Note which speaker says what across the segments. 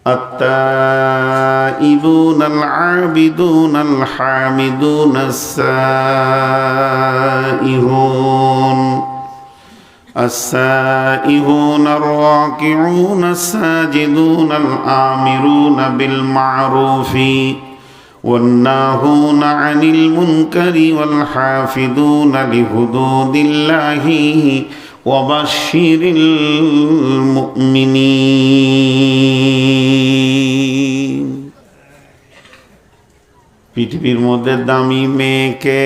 Speaker 1: التائبون العابدون الحامدون السائحون الراكعون الساجدون الآمرون بالمعروف والناهون عن المنكر والحافظون لحدود الله وبشر المؤمنين পৃথিবীর মধ্যে দামি মেয়েকে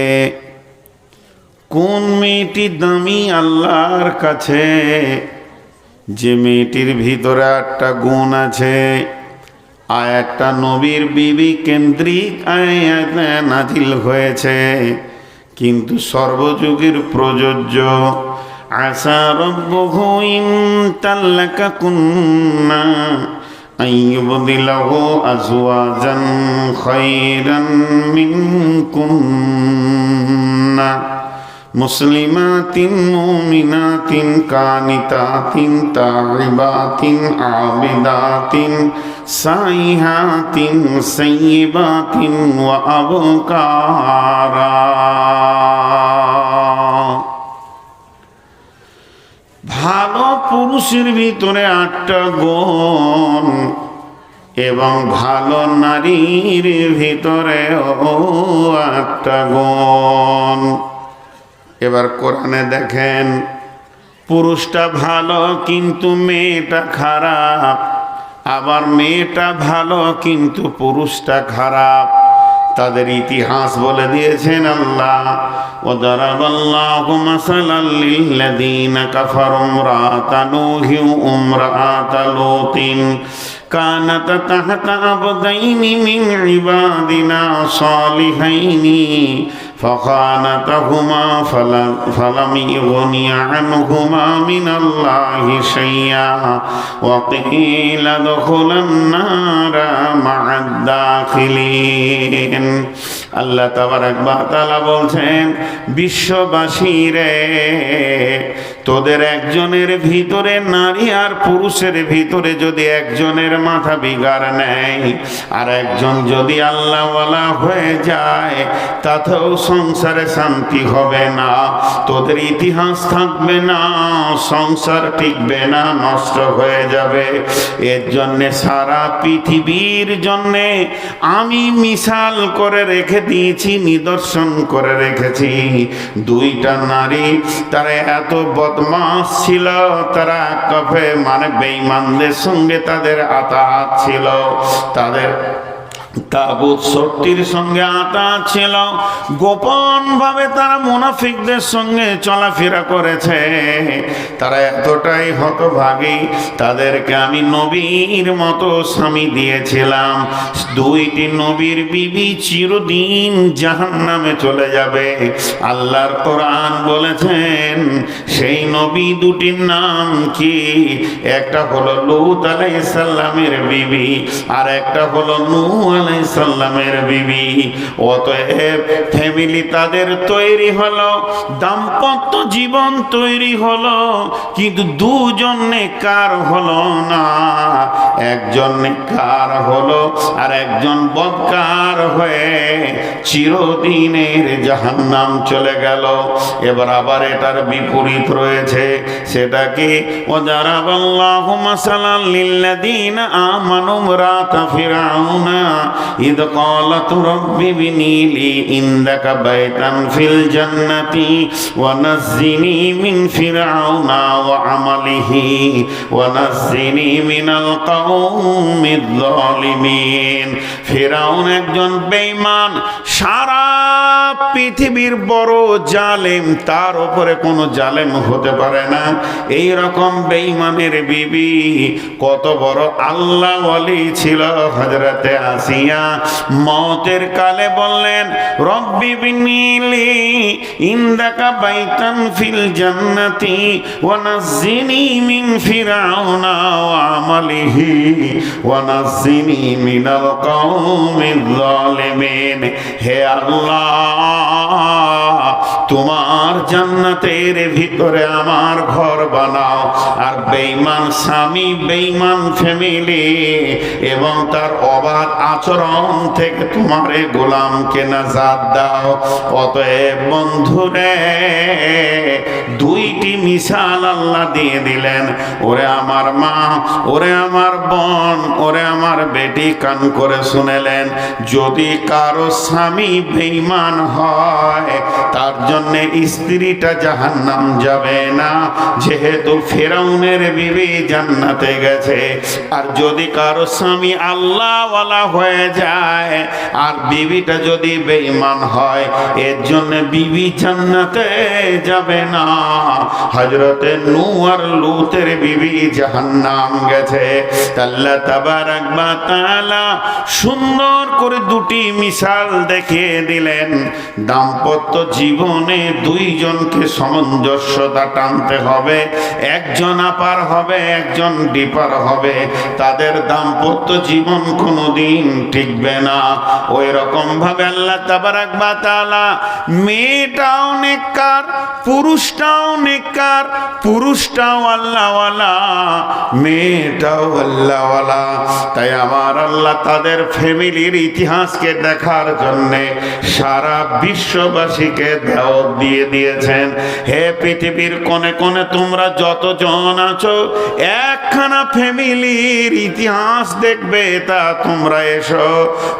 Speaker 1: কোন মেয়েটি দামি আল্লাহর কাছে? যে মেয়েটির ভিতরে 8টা গুণ আছে। আয়াতটা নবীর বিবি কেন্দ্রিক আয়াত নাজিল হয়েছে, কিন্তু সর্বযুগের প্রযোজ্য। আসা রব্বুহু ইন তাল্লাকাকুন্না আইয়ুবদিলাহু আজওয়াজান খায়রান মিনকুন্না মুসলিমাতিন মুমিনাতিন কানিতাতিন তাইবাতিন আবিদাতিন সাইহাতিন সাইয়্যিবাতিন ওয়া আবকারা। ভালো পুরুষের ভিতরে 8টা গুণ এবং ভালো নারীর ভিতরেও 8টা গুণ। এবার কোরআনে দেখেন, পুরুষটা ভালো কিন্তু মেয়েটা খারাপ, আবার মেয়েটা ভালো কিন্তু পুরুষটা খারাপ। তাদের ইতিহাস বলে দিয়েছেন আল্লাহ। ওয়াদারাবাল্লাহু মাসালাল লিল্লাযীনা কাফারু ইমরাআতা নূহিন ওয়া ইমরাআতা লূতিন কানাতা তাহতা আবদাইনি মিন ইবাদিনা সালিহাইনি فخانتهما فلم يغني عنهما من الله شيئا وقيل ادخلا النار مع الداخلين। আল্লাহ তাবারাক ওয়া তাআলা বলছেন, বিশ্ববাসীরে, তোদের একজনের ভিতরে নারী আর পুরুষের ভিতরে যদি একজনের মাথা বিগাড় নেয় আর একজন যদি আল্লাহওয়ালা হয়ে যায়, তাতেও সংসারে শান্তি হবে না, তোদের ইতিহাস থাকবে না, সংসার টিকবে না, নষ্ট হয়ে যাবে। এর জন্যে সারা পৃথিবীর জন্যে আমি মিসাল করে রেখে দিয়েছি, নিদর্শন করে রেখেছি। 2টা নারী, তারা এত বদমাশ ছিল, তারা কফে মানে বেঈমানদের সঙ্গে তাদের আতাত ছিল, তাদের তাগুত শক্তির সঙ্গে আতাত ছিল, গোপন ভাবে তারা মুনাফিকদের সঙ্গে চলাফেরা করেছে। তারা এতটাই হতভাগী, তাদেরকে আমি নবীর মতো স্বামী দিয়েছিলাম। 2টি নবীর বিবি চিরদিন জাহান্নামে চলে যাবে। আল্লাহর কোরআন বলেছেন, সেই নবী 2টির নাম কি? একটা হলো লূত আলাইহিস সালামের বিবি, আর একটা হলো নূহ আলাইহিস সালামের বিবি। অতএব ফ্যামিলি তাদের তৈরি হলো, দাম্পত্য জীবন তৈরি হলো, কিন্তু 2জন নেককার হলো না। একজন নেককার হলো আর একজন বদকার হয়ে চিরদিনের জাহান্নাম চলে গেল। এবার আবার এটার বিপরীত রয়েছে, সেটা কি? ওয়াদারাবাল্লাহু মাসালাল লিল্লাযীনা আমানু ইমরাতা ফিরআউনা ইদ ক্বালাত রাব্বি বিনি লি ইনদাকা বাইতান ফিল জান্নাতি ওয়া নাজ্জিনি মিন ফিরআউনা ওয়া আমালিহি ওয়া নাজ্জিনি মিনাল কওমিয যালিমিন। ফিরআউন একজন বেঈমান, সারা পৃথিবীর বড় জালেম, তার উপরে কোনো জালেম হতে পারে না। এই রকম বেঈমানের বিবি কত বড় আল্লাহ ওয়ালি ছিল হযরতে আসিয়া। মওতের কালে বললেন, রব্বি বিনিলি ইনদাকা বাইতান ফিল জান্নাতি ওয়া নাজ্জিনি মিন ফিরআউনা ওয়া আমালিহি ওয়া নাজ্জিনি মিনাল কওমিজ জালিমিন। হে আল্লাহ, তোমার জান্নাতের ভিতরে আমার ঘর বানাও, আর বেঈমান স্বামী, বেঈমান ফ্যামিলি এবং তার অবাধ আচরণ থেকে তোমারে গোলামকে নাজাত দাও। অতএব বন্ধুরে, দুইটি মিসাল আল্লাহ দিয়ে দিলেন। ওরে আমার মা, ওরে আমার বোন, ওরে আমার বেটি, কান করে শুনেলেন, যদি কারো স্বামী বেঈমান হয় তার জন্য স্ত্রীটা জাহান্নাম যাবে না, যেহেতু ফেরাউনের বিবি জান্নাতে গেছে। আর যদি কারো স্বামী আল্লাহওয়ালা হয়ে যায় আর বিবিটা যদি বেঈমান হয়, এর জন্য বিবি জান্নাতে যাবে না। হযরতে নূহ আর লূতের বিবি জাহান্নাম গেছে। আল্লাহ তাবারাক ওয়া তাআলা সুন্দর করে দুটি মিসাল দেখিয়ে দিলেন। দাম্পত্য জীবনে দুইজনকে সামঞ্জস্যতা টানতে হবে। একজন আপার হবে, একজন ডিপার হবে, তাদের দাম্পত্য জীবন কোনোদিন টিকবে না। ওই রকম ভাবে আল্লাহ তাবারাক ওয়া তাআলা মেয়েটাও নেককার, পুরুষটাও নেককার, পুরুষটাও আল্লাহওয়ালা, মেয়েটাও আল্লাহওয়ালা। তাই আমার আল্লাহ তাদের ফ্যামিলির ইতিহাসকে দেখার জন্যে সারা বিশ্ববাসীকে দাওয়াত দিয়ে দিয়েছেন। হে পৃথিবীর কোণে কোণে তোমরা যতজন আছো, একখানা ফ্যামিলির ইতিহাস দেখবে, তা তোমরা এসো।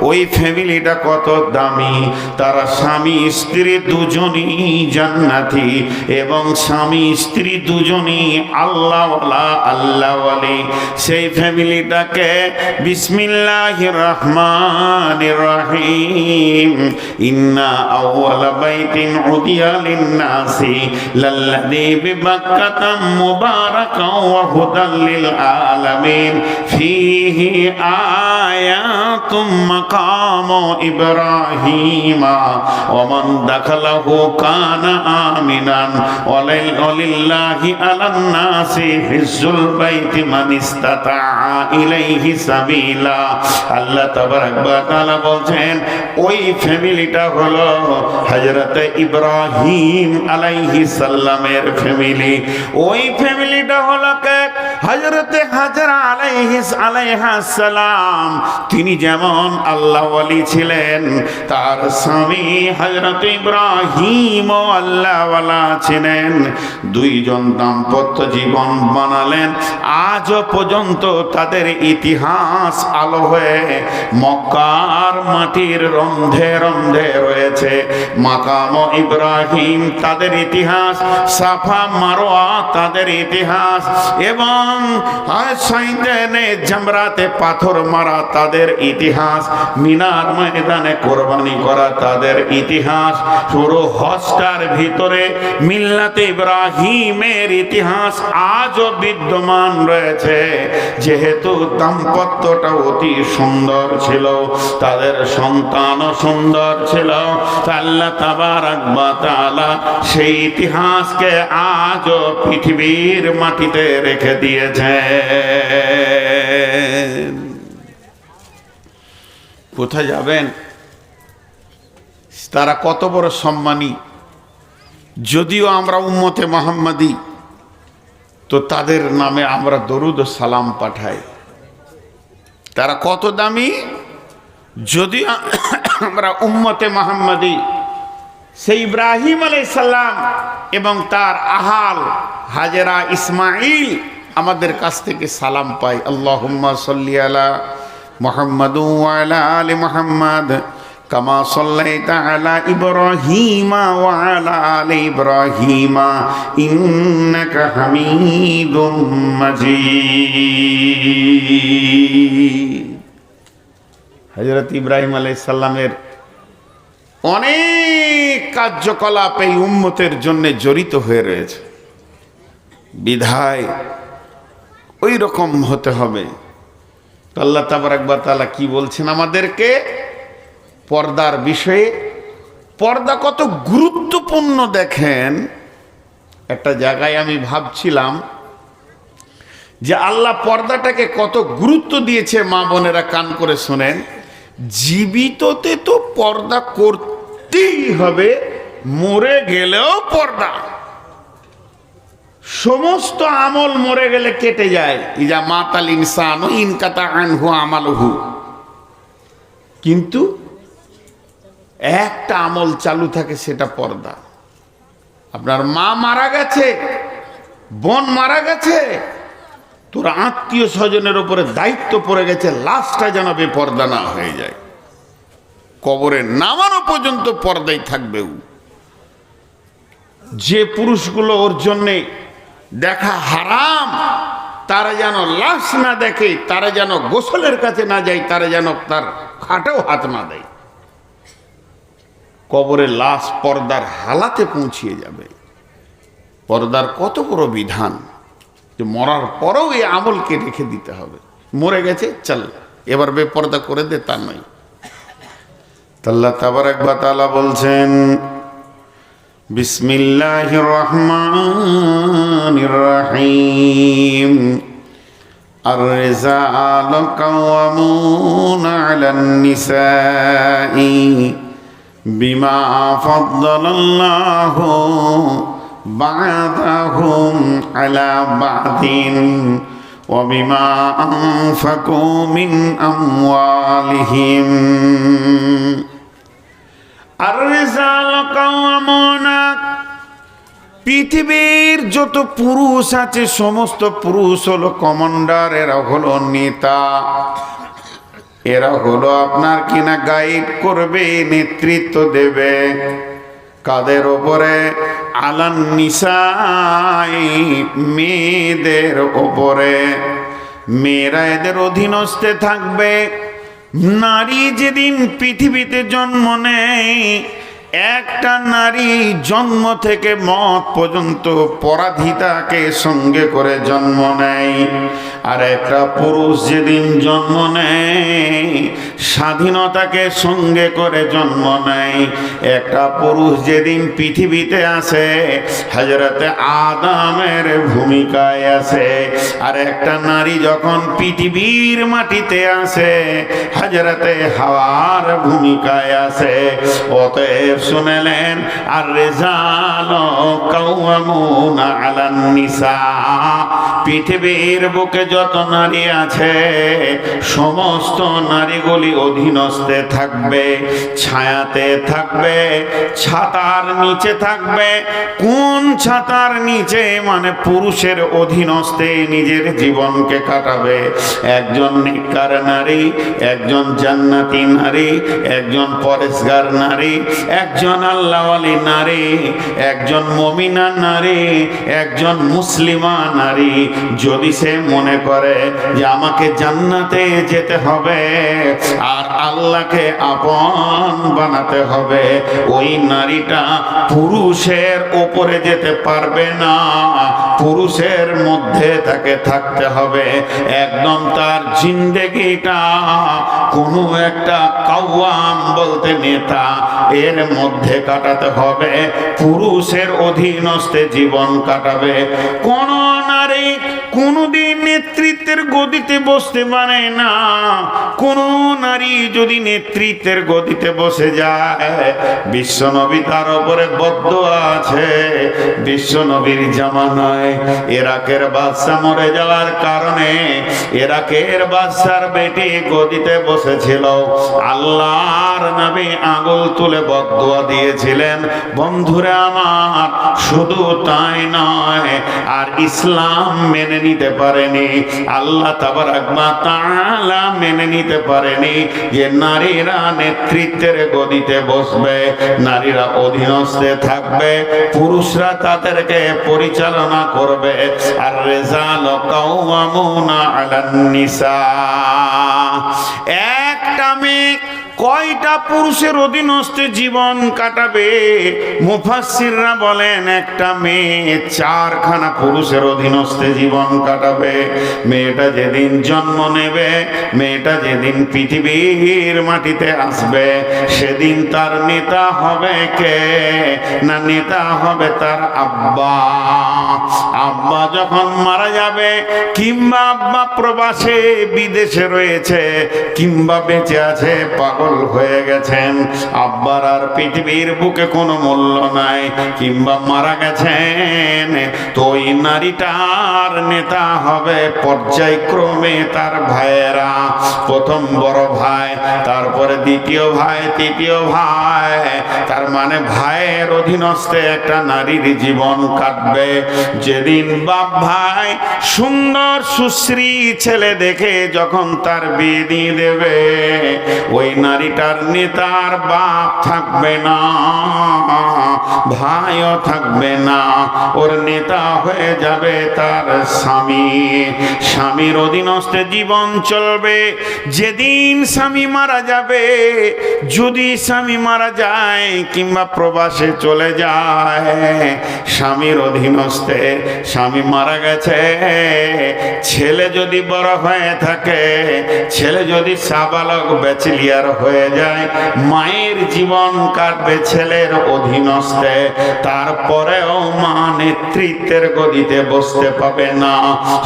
Speaker 1: ওই ফ্যামিলিটা কত দামি, তারা স্বামী স্ত্রী দুজনই জান্নাতি এবং স্বামী স্ত্রী দুজনই আল্লাহওয়ালা, আল্লাহওয়ালি। সেই ফ্যামিলিটাকে বিসমিল্লাহির রহমানির রহিম, ইন্না আউওয়ালা বাইতিন উদিয়া লিন-নাসি লাল্লাযী বিবাক্কাতা মুবারাকান ওয়া হুদাল লিল আলামিন ফীহি আয়াতুম মাকামু ইব্রাহিমা ওয়া মান দাখালাহু কানা আমিনান ওয়া লিল্লাহি আলান নাসি হিজ্জুল বাইতি মান ইসতাতা ইলাইহি সাবিলা। আল্লাহ তাবারাক ওয়া তাআলা বলছেন, ওই ফ্যামিলিটা হলো হযরত ইব্রাহিম আলাইহিস সালামের ফ্যামিলি। ওই ফ্যামিলিটা হলো কে? হযরত হাজরা আলাইহাস সালাম। তিনি যেমন আল্লাহ ওয়ালি ছিলেন, তার স্বামী হযরত ইব্রাহিম ও আল্লাহ ওয়ালা ছিলেন। দুইজন দাম্পত্য জীবন বানালেন। আজও পর্যন্ত তাদের ইতিহাস আলো হয়ে মক্কার মাটির রন্ধে রন্ধে রয়েছে। মাকাম ইব্রাহিম তাদের ইতিহাস, সাফা মারওয়া তাদের ইতিহাস, এবং সাইদানে জামরাতে পাথর মারা তাদের ইতিহাস, মিনার ময়দানে কোরবানি করা তাদের ইতিহাস, পুরো হজটার ভিতরে মিল্লাতে ইব্রাহিমের ইতিহাস আজও বিদ্যমান রয়েছে। যেহেতু দাম্পত্যটা অতি সুন্দর ছিল, তাদের সন্তানও সুন্দর ছিল, আল্লাহ তাবারাক ওয়া তাআলা সেই ইতিহাসকে আজও পৃথিবীর মাটিতে রেখে দিয়েছে। কোথায় যাবেন? তারা কত বড় সম্মানী। যদিও আমরা উম্মতে মুহাম্মাদি, তো তাদের নামে আমরা দরুদ ও সালাম পাঠাই। তারা কত দামি। যদিও আমরা উম্মতে মুহাম্মাদি, সেই ইব্রাহিম আলাইহিস সালাম এবং তার আহাল হাজেরা ইসমাইল আমাদের কাছ থেকে সালাম পাই। আল্লাহুম্মা সাল্লি আলা মুহাম্মাদ ওয়া আলা আলি মুহাম্মাদ কামা সাল্লাইতা আলা ইব্রাহিমা ওয়া আলা আলি ইব্রাহিমা ইন্নাকা হামিদুম মাজিদ। হযরত ইব্রাহিম আলাইহিস সালামের অনেক কার্যকলাপ এই উম্মতের জন্য জড়িত হয়ে রয়েছে। বিধায় ওই রকম হতে হবে। আল্লাহ তাবারাক ওয়া তাআলা কি বলছেন আমাদেরকে পর্দার বিষয়ে? পর্দা কত গুরুত্বপূর্ণ দেখেন। একটা জায়গায় আমি ভাবছিলাম যে আল্লাহ পর্দাটাকে কত গুরুত্ব দিয়েছে। মা বোনেরা কান করে শোনেন, জীবিততে তো পর্দা করতেই হবে, মরে গেলেও পর্দা। সমস্ত আমল মরে গেলে কেটে যায়, ইজা মাতাল ইনসানু ইনকাতা আনহু আমালুহু, কিন্তু একটা আমল চালু থাকে, সেটা পর্দা। আপনার মা মারা গেছে, বোন মারা গেছে, তোর আত্মীয় স্বজনের উপরে দায়িত্ব পড়ে গেছে, লাশটা যেন বেপর্দা না হয়ে যায়। কবরে নামানো পর্যন্ত পর্দাই থাকবে। যে পুরুষগুলো ওর জন্যে দেখা হারাম, তারা যেন লাশ না দেখে, তারা যেন গোসলের কাছে না যায়, তারা যেন তার খাটেও হাত না দেয়। কবরে লাশ পর্দার হালাতে পৌঁছিয়ে যাবে। পর্দার কত বড় বিধান, যে মরার পরেও এই আমলকে রেখে দিতে হবে। মরে গেছে, চল এবার বেপর্দা করে দে, তা নয়। আল্লাহ তাবারাক ওয়া তাআলা বলছেন, বিসমিল্লাহির রহমানির রহিম, আর-রিজালু কাওয়ামুনা আলান নিসাই বিমা ফাদ্দালাল্লাহু বা'দাহুম আলা বা'দিন ওয়া বিমা আনফাকু মিন আমওয়ালিহিম। আর-রিজালু কাওয়ামুনা, পৃথিবীর যত পুরুষ আছে সমস্ত পুরুষ হলো কমান্ডার, এরা হলো নেতা, এরা হলো আপনার কিনা গাইড করবে, নেতৃত্ব দেবে। কাদের ওপরে? আলান নিসাই, মেয়েদের ওপরে। মেয়েরা এদের অধীনস্থে থাকবে। নারী যেদিন পৃথিবীতে জন্ম নেয়, একটা নারী জন্ম থেকে মত পর্যন্ত পরাধীতাকে সঙ্গে করে জন্ম নেয়। আর একটা পুরুষ যেদিন জন্ম নেয়, স্বাধীনতাকে সঙ্গে করে জন্ম নেয়। একটা পুরুষ যেদিন পৃথিবীতে আসে, হযরতে আদমের ভূমিকায় আসে। আর একটা নারী যখন পৃথিবীর মাটিতে আসে, হযরতে হাওয়ার ভূমিকায় আসে। অতএব শুনলেন, আর-রিজালু কাওয়ামুনা আলান নিসা, পৃথিবীর বুকে যত নারী আছে সমস্ত নারীগুলি অধীনস্থে থাকবে, ছায়াতে থাকবে, ছাতার নিচে থাকবে। কোন ছাতার নিচে? মানে পুরুষের অধীনস্থে নিজের জীবনকে কাটাবে। একজন নেককার নারী, একজন জান্নাতি নারী, একজন পরেশগার নারী, একজন আল্লাহওয়ালি নারী, একজন মুমিনা নারী, একজন মুসলিমা নারী। যদি সে মনে করে যে আমাকে জান্নাতে যেতে হবে আর আল্লাহকে আপন বানাতে হবে, ওই নারীটা পুরুষের উপরে যেতে পারবে না, পুরুষের মধ্যে তাকে থাকতে হবে। একদম তার জিন্দেগিটা কোনো একটা কাওয়াম বলতে নেতা, এর মধ্যে কাটাতে হবে, পুরুষের অধীনস্থে জীবন কাটাবে। কোন নারী কোনদিন নেতৃত্বের গদিতে বসতে পারে না। কোন নারী যদি নেতৃত্বের গদিতে বসে যায়, বিশ্বনবী তার উপরে বদদোয়া আছে। বিশ্বনবীর জামানায় ইরাকের বাদশা মরে যাওয়ার কারণে ইরাকের বাদশার বেটি গদিতে বসেছিল। আল্লাহর নবী আঙ্গুল তুলে বদদোয়া দিয়েছিলেন। বন্ধুরা আমার, শুধু তাই নয়, আর ইসলাম মেনে নিতে পারেনি, আল্লাহ তাবারাক ওয়া তাআলা মেনে নিতে পারেনি যে নারীরা নেতৃত্বের গদিতে বসবে, নারীরা অধীনস্থে থাকবে, পুরুষরা তাদেরকে পরিচালনা করবে। আর রিজালু কাওয়ামুনা আলান নিসা, একটা মেয়ে কয় কয়টা পুরুষের অধীনস্থে জীবন কাটাবে? মুফাসসিররা বলেন একটা মেয়ে 4খানা পুরুষের অধীনস্থে জীবন কাটাবে। মেয়েটা যেদিন জন্ম নেবে, মেয়েটা যেদিন পৃথিবীর মাটিতে আসবে, সেদিন তার নেতা হবে কে? না, নেতা হবে তার আব্বা। আব্বা যখন মারা যাবে, কিংবা আব্বা প্রবাসে বিদেশে রয়েছে, কিংবা বেঁচে আছে, পাগল হয়ে গেছেন, আব্বার আর পৃথিবীর বুকে কোনো মূল্য নাই, কিংবা মারা গেছেন, তো ওই নারীটার নেতা হবে পর্যায়ক্রমে তার ভাইয়েরা। প্রথম বড় ভাই, তারপরে দ্বিতীয় ভাই, তৃতীয় ভাই। তার মানে ভাইয়ের অধীনস্থে একটা নারীর জীবন কাটবে। যেদিন বাপ ভাই সুন্দর সুশ্রী ছেলে দেখে যখন তার বিয়ে দিয়ে দেবে, ওই নারীটার নেতার বাপ থাকবে না, ভাইও থাকবে না, ওর নেতা হয়ে যাবে তার স্বামী। স্বামীর অধীনস্থে জীবন চলবে। যেদিন স্বামী মারা যাবে, যদি স্বামী মারা যায় কিংবা প্রবাসে চলে যায়, স্বামীর অধীনস্থে, স্বামী মারা গেছে, ছেলে যদি বড় হয়ে থাকে, ছেলে যদি সাবালক ব্যাচেলিয়ার হয়ে যায়, মায়ের জীবন কাটবে ছেলের অধীনস্থে। তারপরেও মা নেতৃত্বের গদিতে বসতে পাবে না।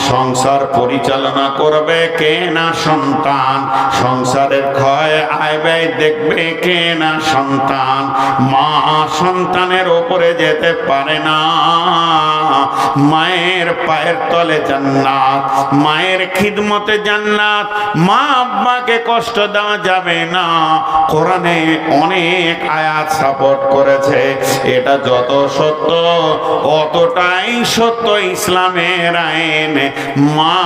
Speaker 1: সংসার পরিচালনা করবে কে? না সন্তান। সংসারের ক্ষয় আয় ব্যয় দেখবে কে? না সন্তান। মা সন্তানের ওপরে যেতে পারে না। মায়ের পায়ের তলে জান্নাত, মায়ের খিদমতে জান্নাত। মা আব্বাকে কষ্ট দেওয়া যাবে না। কোরআনে অনেক আয়াত সাপোর্ট করেছে। এটা যত সত্য অতটাই সত্য ইসলামের আইন। মা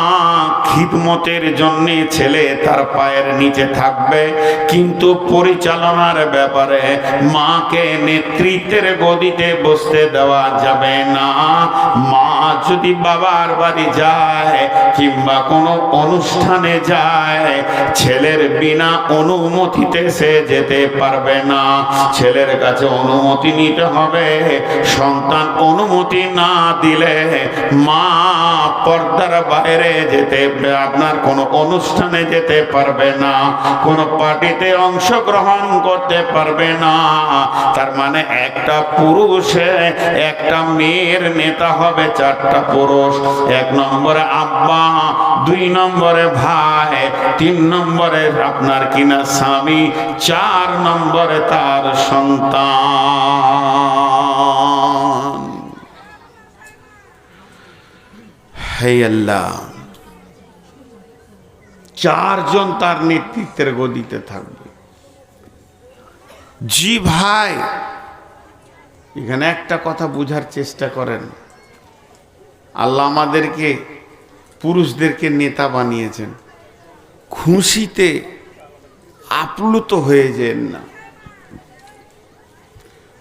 Speaker 1: খিদমতের জন্য ছেলে তার পায়ের নিচে থাকবে, কিন্তু পরিচালনার ব্যাপারে মাকে নেতৃত্বের গদিতে বসতে দেওয়া যাবে না। মা যদি বাবার বাড়ি যায় কিংবা কোনো অনুষ্ঠানে যায়, ছেলের বিনা অনুমতিতে সে যেতে পারবে না। ছেলের কাছে অনুমতি নিতে হবে। সন্তান অনুমতি না দিলে মা পর্দার বাইরে যেতে, আপনার কোনো অনুষ্ঠানে যেতে পারবে না, কোনো পার্টিতে অংশগ্রহণ করতে পারবে না। তার মানে একটা পুরুষে একটা মেয়ের নেতা হবে 4টা পুরুষ। 1 নম্বরে আব্বা, 2 নম্বরে ভাই, 3 নম্বরে আপনার কিনা স্বামী, 4 নম্বরে তার সন্তান। হে আল্লাহ, 4 জন তার নেতৃত্বের গদিতে থাকবে। জি ভাই, এখানে একটা কথা বুঝার চেষ্টা করেন। আল্লাহ আমাদেরকে পুরুষদেরকে নেতা বানিয়েছেন। খুশিতে আপ্লুত হয়ে যেন না,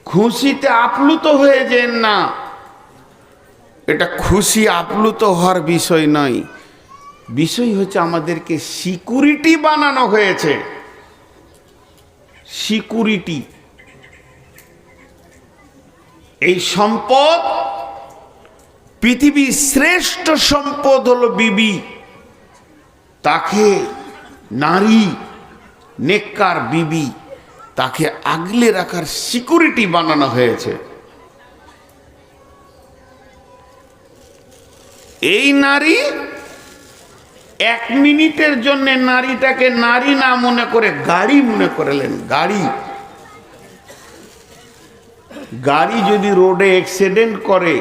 Speaker 1: খুশিতে আপ্লুত হয়ে যেন না। এটা খুশি আপ্লুত হওয়ার বিষয় নয়। বিষয় হচ্ছে আমাদেরকে সিকিউরিটি বানানো হয়েছে। সিকিউরিটি, এই সম্পদ, পৃথিবীর শ্রেষ্ঠ সম্পদ হলো বিবি। তাকে নারী, নেককার বিবি, তাকে আগলে রাখার সিকিউরিটি বানানো হয়েছে। এই নারী 1 মিনিটের জন্য নারীটাকে নারী না মনে করে গাড়ি মনে করলেন। গাড়ি, গাড়ি যদি রোডে অ্যাক্সিডেন্ট করে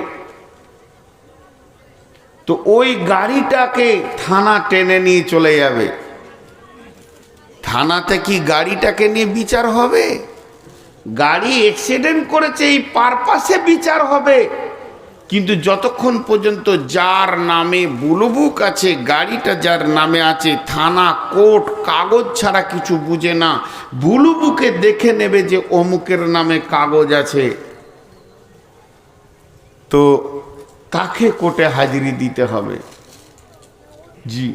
Speaker 1: তো ওই গাড়িটাকে থানা টেনে নিয়ে চলে যাবে। থানাতে কি গাড়িটাকে নিয়ে বিচার হবে? গাড়ি অ্যাক্সিডেন্ট করেছে এই পারপাসে বিচার হবে। কিন্তু যতক্ষণ পর্যন্ত যার নামে বুলুবুক আছে, গাড়িটা যার নামে আছে, থানা কোর্ট কাগজ ছাড়া কিছু বুঝে না। বুলুবুকে দেখে নেবে যে অমুকের নামে কাগজ আছে, তো তাকে কোর্টে হাজিরি দিতে হবে। জি,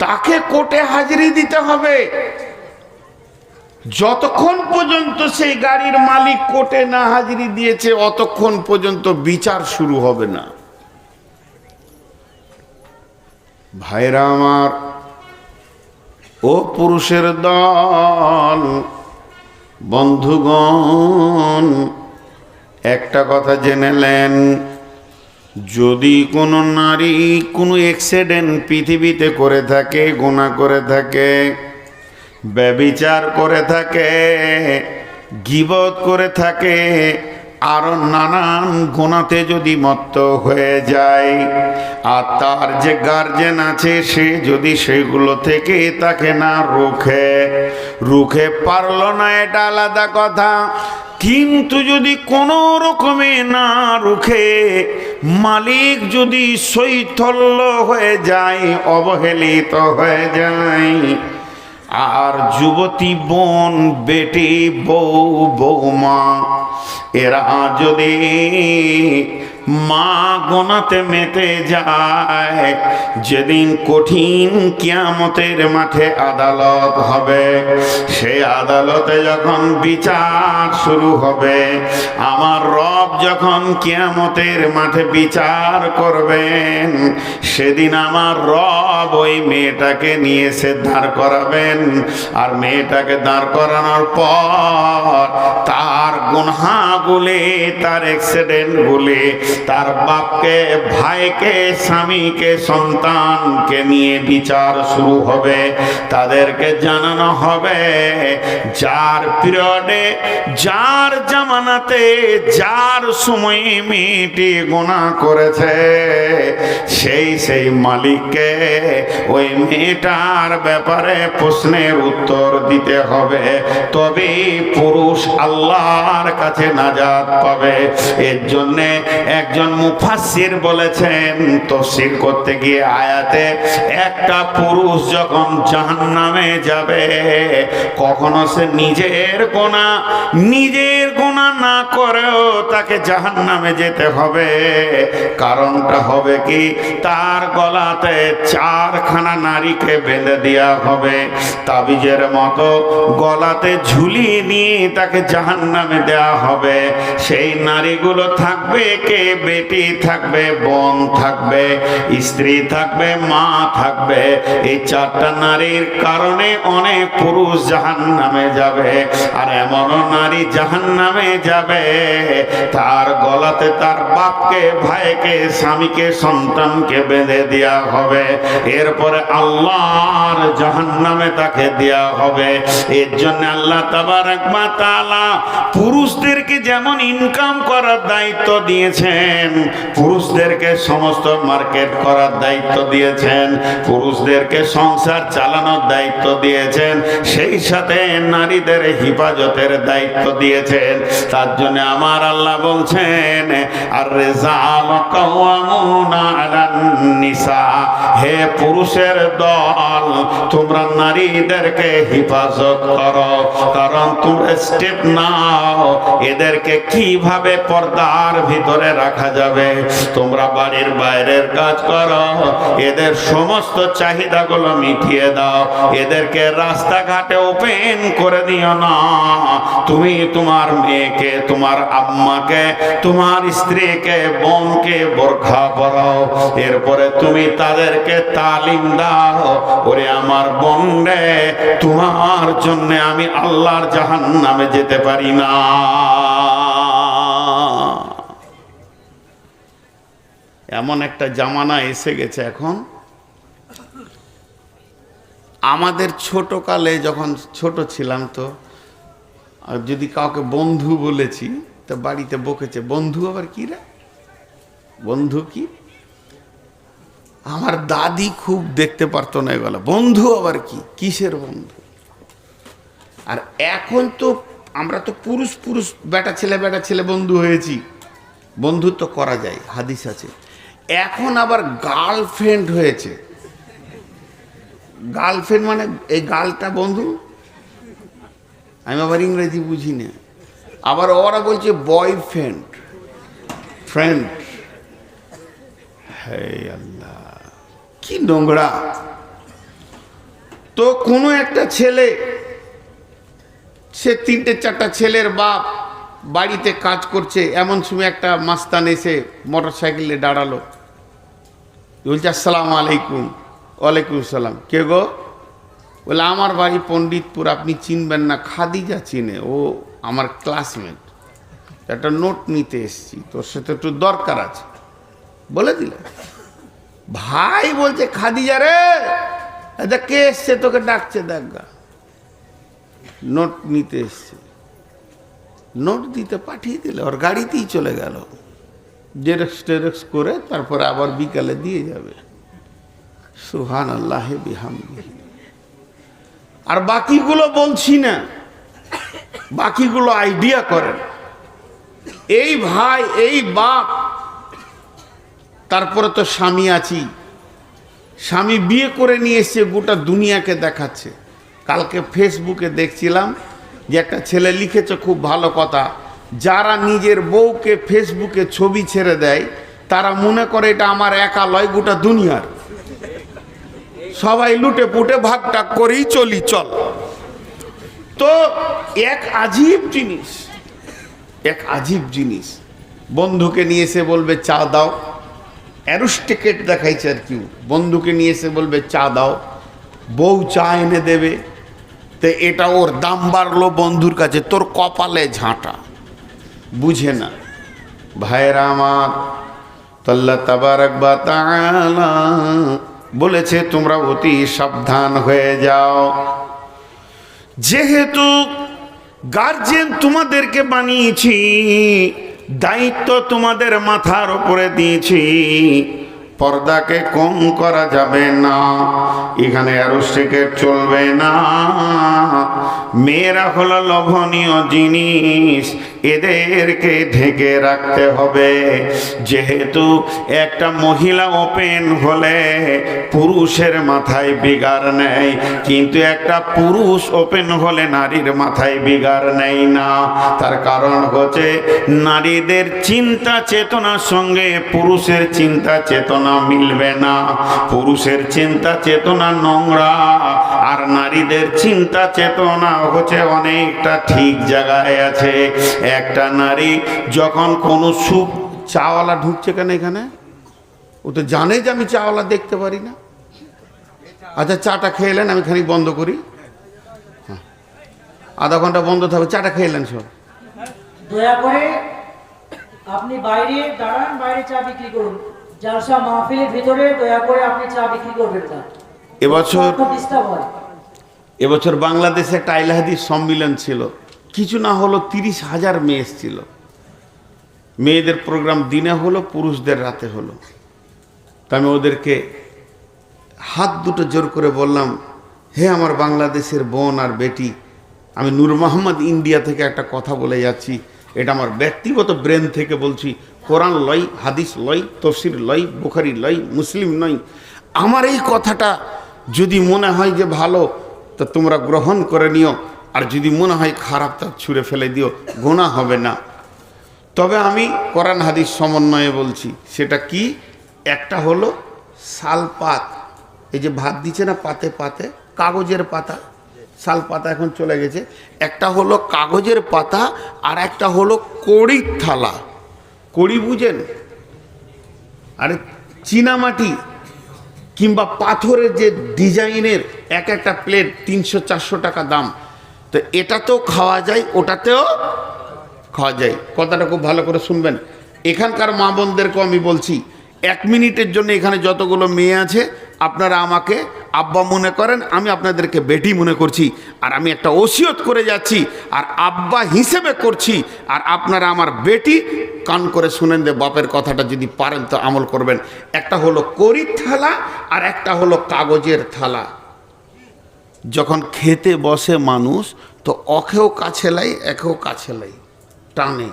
Speaker 1: তাকে কোর্টে হাজিরি দিতে হবে। যতক্ষণ পর্যন্ত সেই গাড়ির মালিক কোর্টে না হাজিরি দিয়েছে অতক্ষণ পর্যন্ত বিচার শুরু হবে না। ভাইরা আমার, ও পুরুষের দল, বন্ধুগণ, একটা কথা জেনে নেন, যদি কোনো নারী কোনো অ্যাক্সিডেন্ট পৃথিবীতে করে থাকে, গুনাহ করে থাকে, ব্যভিচার করে থাকে, গীবত করে থাকে, আরো নানান গুনাতে যদি মত্ত হয়ে যায়, আর তার যে গার্জেন আছে সে যদি সেগুলো থেকে তাকে না রুখে পারলো না, এটা আলাদা কথা। কিন্তু যদি কোনো রকমে না রুখে মালিক যদি শৈথল্য হয়ে যায়, অবহেলিত হয়ে যায়, আর যুবতী বোন, বেটি, বউ, বৌমা এরা যদি মা গোনাতে মেতে যায়, যেদিন কঠিন কিয়ামতের মাঠে আদালত হবে, সেই আদালতে যখন বিচার শুরু হবে, আমার রব যখন কিয়ামতের মাঠে বিচার করবেন, সেদিন আমার রব ওই মেয়েটাকে নিয়ে এসে দাঁড় করাবেন। আর মেয়েটাকে দাঁড় করানোর পর তার গুনাহগুলি, তার অ্যাক্সিডেন্ট গুলি, তার বাপকে, ভাইকে, স্বামীকে, সন্তানকে নিয়ে বিচার শুরু হবে। তাদেরকে জানানো হবে যার পিরিয়ডে, যার জামানাতে, যার সময়ে মেয়েটি গুনাহ করেছে, সেই মালিককে ওই মেয়েটার ব্যাপারে প্রশ্নের উত্তর দিতে হবে। তবে পুরুষ আল্লাহর কাছে নাজাত পাবে। এর জন্যে একজন মুফাসসির বলেছেন, তাফসীর করতে গিয়ে আয়াতে, একটা পুরুষ যখন জাহান্নামে যাবে, কখনো সে নিজের গুনাহ না করেও তাকে জাহান্নামে যেতে হবে। কারণটা হবে কি, তার গলাতে 4খানা নারীকে বেঁধে দেওয়া হবে, তাবিজের মতো গলাতে ঝুলিয়ে নিয়ে তাকে জাহান্নামে দেওয়া হবে। সেই নারীগুলো থাকবে কে? বেটি থাকবে, বোন থাকবে, স্ত্রী থাকবে, মা থাকবে। এই 4টা নারীর কারণে অনেক পুরুষ জাহান্নামে যাবে। আর এমনও নারী জাহান্নামে যাবে, তার গলাতে তার বাপকে, ভাইকে, স্বামীকে, সন্তানকে বেঁধে দেওয়া হবে। এরপরে আল্লাহর জাহান্নামে তাকে দেওয়া হবে। এর জন্য আল্লাহ তাবারক ওয়া তাআলা পুরুষদেরকে যেমন ইনকাম করার দায়িত্ব দিয়েছেন, পুরুষদেরকে সমস্ত মার্কেট করার দায়িত্ব দিয়েছেন, পুরুষদেরকে সংসার চালানোর দায়িত্ব দিয়েছেন, সেই সাথে নারীদের হিফাজতের দায়িত্ব দিয়েছেন। তার জন্য আমার আল্লাহ বলছেন, আর রিজালু কাওয়ামুনা আলান নিসা, হে পুরুষের দল, তোমরা নারীদেরকে হিফাজত করো। কারণ তোমরা স্টেপ নাও, এদেরকে কিভাবে পর্দার ভিতরে রাখা যাবে। তোমরা বাড়ির বাইরের কাজ করো, এদের সমস্ত চাহিদাগুলো মিটিয়ে দাও, এদেরকে রাস্তাঘাটে ওপেন করে দিও না। তুমি তোমার মেয়েকে, তোমার আম্মাকে, তোমার স্ত্রীকে, বোনকে বোরখা পরাও। এরপরে তুমি তাদেরকে তালিম দাও, ওরে আমার বোন রে, তোমার জন্য আমি আল্লাহর জাহান্নামে যেতে পারি না। এমন একটা জামানা এসে গেছে এখন। আমাদের ছোট কালে যখন ছোট ছিলাম, তো যদি কাউকে বন্ধু বলেছি তো বাড়িতে বকেছে, বন্ধু আবার কি রে, বন্ধু কি? আমার দাদি খুব দেখতে পারতো না এগুলো, বন্ধু আবার কি, কিসের বন্ধু? আর এখন তো আমরা তো পুরুষ বেটা ছেলে বন্ধু হয়েছি, বন্ধুত্ব করা যায়, হাদিস আছে। এখন আবার গার্লফ্রেন্ড হয়েছে। গার্লফ্রেন্ড মানে এই গার্লটা বন্ধু, আমি আবার ইংরেজি বুঝি না। আবার ওরা বলছে বয়ফ্রেন্ড, ফ্রেন্ড। হে আল্লাহ, কি নোংরা। তো কোনো একটা ছেলে সে 3-4টা ছেলের বাপ বাড়িতে কাজ করছে, এমন সময় একটা মাস্তান এসে মোটর সাইকেলে দাঁড়ালো, বলছে আসসালামু আলাইকুম। ওয়ালাইকুম সালাম। কে গো? বলে আমার বাড়ি পণ্ডিতপুর, আপনি চিনবেন না, খাদিজা চিনে, ও আমার ক্লাসমেট, একটা নোট নিতে এসছি, তোর সাথে একটু দরকার আছে। বলে দিলে ভাই বলছে খাদিজা রে, এটা কে এসছে তোকে ডাকছে, দেখা নোট নিতে এসছে। নোট দিতে পাঠিয়ে দিলে, ওর গাড়িতেই চলে গেল, জেরক্স টেরক্স করে তারপরে আবার বিকালে দিয়ে যাবে। সুবহানাল্লাহি বিহামদিহি। আর বাকিগুলো বলছি না, বাকিগুলো আইডিয়া করেন। এই ভাই, এই বাপ, তারপরে তো স্বামী আছি, স্বামী বিয়ে করে নিয়ে এসে গোটা দুনিয়াকে দেখাচ্ছে। কালকে ফেসবুকে দেখছিলাম যে একটা ছেলে লিখেছে খুব ভালো কথা, যারা নিজের বউকে ফেসবুকে ছবি ছেড়ে দেয় তারা মনে করে এটা আমার একা লয়, গোটা দুনিয়ার, সবাই লুটে পুটে ভাগটাগ করেই চলি চল। তো এক আজীব জিনিস, এক আজীব জিনিস। বন্ধুকে নিয়ে এসে বলবে চা দাও, অ্যারোস্টিকেট দেখাইছে আর কি, বন্ধুকে নিয়ে এসে বলবে চা দাও, বউ চা এনে দেবে, তো এটা ওর দাম বাড়লো বন্ধুর কাছে, তোর কপালে ঝাঁটা, বুঝে না। ভাইরা আমার, আল্লাহ তাবারাক ওয়া তাআলা বলেছে তোমরা অতি সাবধান হয়ে যাও। যেহেতু গার্জিয়ান তোমাদেরকে বানিয়েছি, দায়িত্ব তোমাদের মাথার উপরে দিয়েছি, পর্দাকে কম করা যাবে না, এখানে অ্যারোস্টিকেট চলবে না। মেয়েরা হলো লোভনীয় জিনিস, এদেরকে ঢেকে রাখতে হবে। যেহেতু একটা মহিলা ওপেন হলে পুরুষের মাথায় বিগার নেয়, কিন্তু একটা পুরুষ ওপেন হলে নারীর মাথায় বিগার নেয় না। তার কারণ হচ্ছে নারীদের চিন্তা চেতনার সঙ্গে পুরুষের চিন্তা চেতনা মিলবে না। পুরুষের চিন্তা চেতনা নোংরা, আর নারীদের চিন্তা চেতনা হচ্ছে অনেকটা ঠিক জায়গায় আছে। একটা নারী যখন কোনো সুখ, চাওয়ালা ঢুকছে কেন এখানে, ও তো জানে যে আমি চাওয়ালা দেখতে পারি না। আচ্ছা চাটা খেয়ে এলেন, আমি খানিক বন্ধ করি, হ্যাঁ আধা ঘন্টা বন্ধ থাকবে, চাটা খেয়ে এলেন সব।
Speaker 2: দয়া করে আপনি বাইরে দাঁড়ান, বাইরে চা বিক্রি করুন, জালসা মাহফিলের ভিতরে দয়া করে আপনি চা বিক্রি করবেন না।
Speaker 1: এবছর বাংলাদেশে একটা আহলে হাদিস সম্মেলন ছিল, কিছু না হলো 30,000 মেয়ে এসেছিল। মেয়েদের প্রোগ্রাম দিনে হলো, পুরুষদের রাতে হলো। তা আমি ওদেরকে হাত দুটো জোর করে বললাম, হে আমার বাংলাদেশের বোন আর বেটি, আমি নূর মোহাম্মদ ইন্ডিয়া থেকে একটা কথা বলে যাচ্ছি, এটা আমার ব্যক্তিগত ব্রেন থেকে বলছি, কোরআন লয়, হাদিস লয়, তফসির লয়, বুখারি লয়, মুসলিম নয়। আমার এই কথাটা যদি মনে হয় যে ভালো, তা তোমরা গ্রহণ করে নিও, আর যদি মনে হয় খারাপ তা ছুঁড়ে ফেলে দিও, গোনা হবে না। তবে আমি কোরআন হাদিস সমন্বয়ে বলছি। সেটা কি? একটা হলো শালপাত, এই যে ভাত দিচ্ছে না পাতে পাতে, কাগজের পাতা, শাল পাতা এখন চলে গেছে। একটা হলো কাগজের পাতা, আর একটা হলো কড়ির থালা। কড়ি বুঝেন? আরে চীনামাটি কিংবা পাথরের যে ডিজাইনের এক একটা প্লেট 300-400 টাকা দাম। তো এটাতেও খাওয়া যায়, ওটাতেও খাওয়া যায়। কথাটা খুব ভালো করে শুনবেন। এখানকার মা বোনদেরকেও আমি বলছি, 1 মিনিটের জন্য এখানে যতগুলো মেয়ে আছে আপনারা আমাকে আব্বা মনে করেন, আমি আপনাদেরকে বেটি মনে করছি, আর আমি একটা ওসিয়ত করে যাচ্ছি আর আব্বা হিসেবে করছি, আর আপনারা আমার বেটি, কান করে শুনেন যে বাপের কথাটা যদি পারেন তো আমল করবেন। একটা হলো কড়ির থালা, আর একটা হলো কাগজের থালা। যখন খেতে বসে মানুষ, তো অখেও কাছে লাই, একেও কাছে লাই, টানে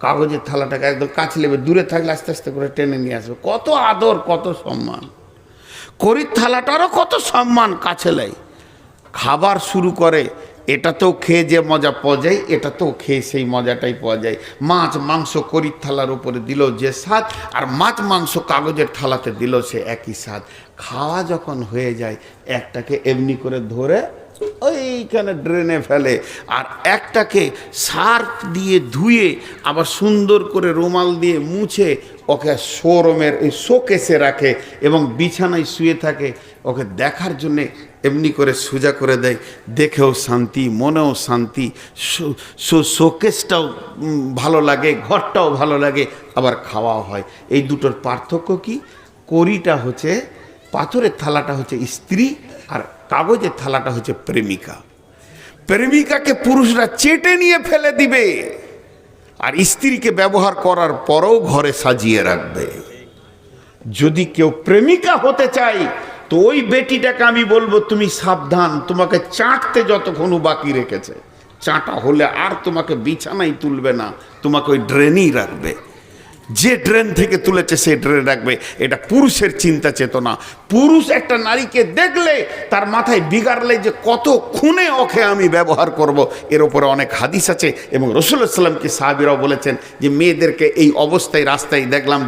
Speaker 1: কাগজের থালাটাকে একদম কাছে নেবে, দূরে থাকলে আস্তে আস্তে করে টেনে নিয়ে আসবে। কত আদর, কত সম্মান। কড়ির থালাটারও কত সম্মান, কাছে লাই। খাবার শুরু করে, এটাতেও খেয়ে যে মজা পাওয়া যায়, এটাতেও খেয়ে সেই মজাটাই পাওয়া যায়। মাছ মাংস কড়ির থালার উপরে দিল যে স্বাদ, আর মাছ মাংস কাগজের থালাতে দিল সে একই স্বাদ। খাওয়া যখন হয়ে যায়, একটাকে এমনি করে ধরে ওইখানে ড্রেনে ফেলে, আর একটাকে সার্ফ দিয়ে ধুয়ে আবার সুন্দর করে রুমাল দিয়ে মুছে ওকে শোরুমের এই শোকেসে রাখে এবং বিছানায় শুয়ে থাকে। ওকে দেখার জন্যে এমনি করে সোজা করে দেয়, দেখেও শান্তি, মনেও শান্তি, শোকেসটাও ভালো লাগে, ঘরটাও ভালো লাগে, আবার খাওয়াও হয়। এই দুটোর পার্থক্য কি? কড়িটা হচ্ছে, পাথরের থালাটা হচ্ছে স্ত্রী, আর কাগজের থালাটা হচ্ছে প্রেমিকা। প্রেমিকাকে পুরুষরা চেটে নিয়ে ফেলে দিবে, আর স্ত্রীকে ব্যবহার করার পরেও ঘরে সাজিয়ে রাখবে। যদি কেউ প্রেমিকা হতে চায় তো ওই বেটিটাকে আমি বলবো, তুমি সাবধান, তোমাকে চাটতে যতক্ষণ বাকি রেখেছে, চাটা হলে আর তোমাকে বিছানায় তুলবে না, তোমাকে ওই ড্রেনেই রাখবে। যে ড্রেন থেকে তুলেছে সেই ড্রেন রাখবে। এটা পুরুষের চিন্তা চেতনা। পুরুষ একটা নারীকে দেখলে তার মাথায় বিগাড়লে যে কত খুনে ওকে আমি ব্যবহার করব, এর ওপরে অনেক হাদিস আছে। এবং রাসূলুল্লাহ সাল্লাল্লাহু আলাইহি ওয়াসাল্লামকে সাহাবীরাও বলেছেন যে মেয়েদেরকে এই অবস্থায় রাস্তায় দেখলাম,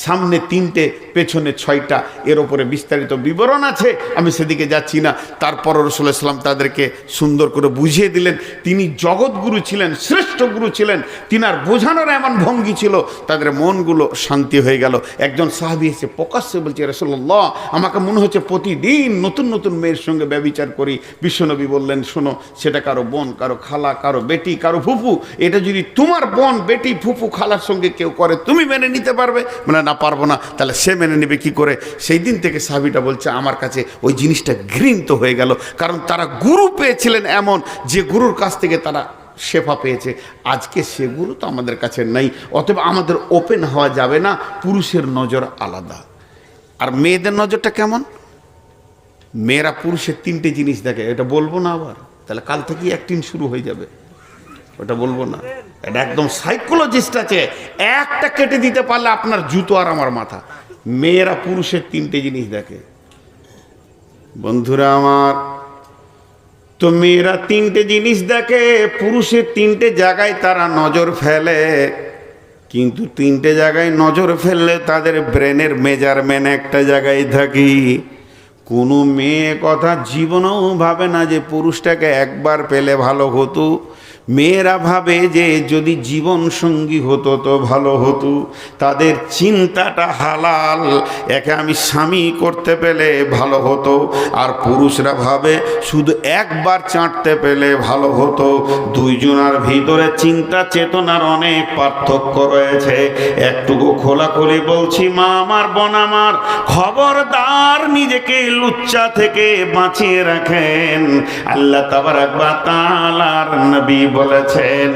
Speaker 1: সামনে 3টে পেছনে 6টা, এর ওপরে বিস্তারিত বিবরণ আছে, আমি সেদিকে যাচ্ছি না। তারপরও রাসূলুল্লাহ সাল্লাল্লাহু আলাইহি ওয়াসাল্লাম তাদেরকে সুন্দর করে বুঝিয়ে দিলেন। তিনি জগৎগুরু ছিলেন, শ্রেষ্ঠ গুরু ছিলেন, তিনার বোঝানোর এমন ভঙ্গি ছিল, তাদের মনগুলো শান্তি হয়ে গেল। একজন সাহাবী এসে প্রকাশ্যে বলছে, রাসূলুল্লাহ, আমাকে মনে হচ্ছে প্রতিদিন নতুন নতুন মেয়ের সঙ্গে ব্যভিচার করি। বিশ্বনবী বললেন, শোনো, সেটা কারো বোন, কারো খালা, কারো বেটি, কারো ফুফু। এটা যদি তোমার বোন, বেটি, ফুফু, খালার সঙ্গে কেউ করে, তুমি মেনে নিতে পারবে? মানে না, পারবো না। তাহলে সে মেনে নেবে কি করে? সেই দিন থেকে সাহাবীটা বলছে, আমার কাছে ওই জিনিসটা ঘৃণিত হয়ে গেল, কারণ তারা গুরু পেয়েছিলেন এমন, যে গুরুর কাছ থেকে তারা শেফা পেয়েছে। আজকে সে গুরু তো আমাদের কাছে নেই, অতএব আমাদের ওপেন হওয়া যাবে না। পুরুষের নজর আলাদা। আর মেয়েদের নজরটা কেমন? মেয়েরা পুরুষের 3টে জিনিস দেখে। এটা বলবো না আবার, তাহলে কাল থেকেই অ্যাক্টিং শুরু হয়ে যাবে। ওটা বলবো না, এটা একদম সাইকোলজিস্ট আছে, একটা কেটে দিতে পারলে আপনার জুতো আর আমার মাথা। মেয়েরা পুরুষের 3টে জিনিস দেখে। বন্ধুরা আমার, তো মেয়েরা 3টে জিনিস দেখে, পুরুষের 3টে জায়গায় তারা নজর ফেলে। কিন্তু 3টে জায়গায় নজর ফেললে তাদের ব্রেনের মেজারমেন্ট একটা জায়গায় থাকি। কোনো মেয়ে কথা জীবনেও ভাবে না যে পুরুষটাকে একবার পেলে ভালো হতো। মেয়েরা ভাবে যে যদি জীবন সঙ্গী হতো তো ভালো হতো। তাদের চিন্তাটা হালাল, একে আমি স্বামী করতে পেলে ভালো হতো। আর পুরুষরা ভাবে শুধু একবার চাটতে পেলে ভালো হতো। দুইজনের ভিতরে চিন্তা চেতনার অনেক পার্থক্য রয়েছে। একটুকু খোলাখুলি বলছি, মা আমার, বোন আমার, খবরদার নিজেকে লুচ্চা থেকে বাঁচিয়ে রাখেন। আল্লাহ তাবারাক ওয়া তাআলার নবী বলেছেন,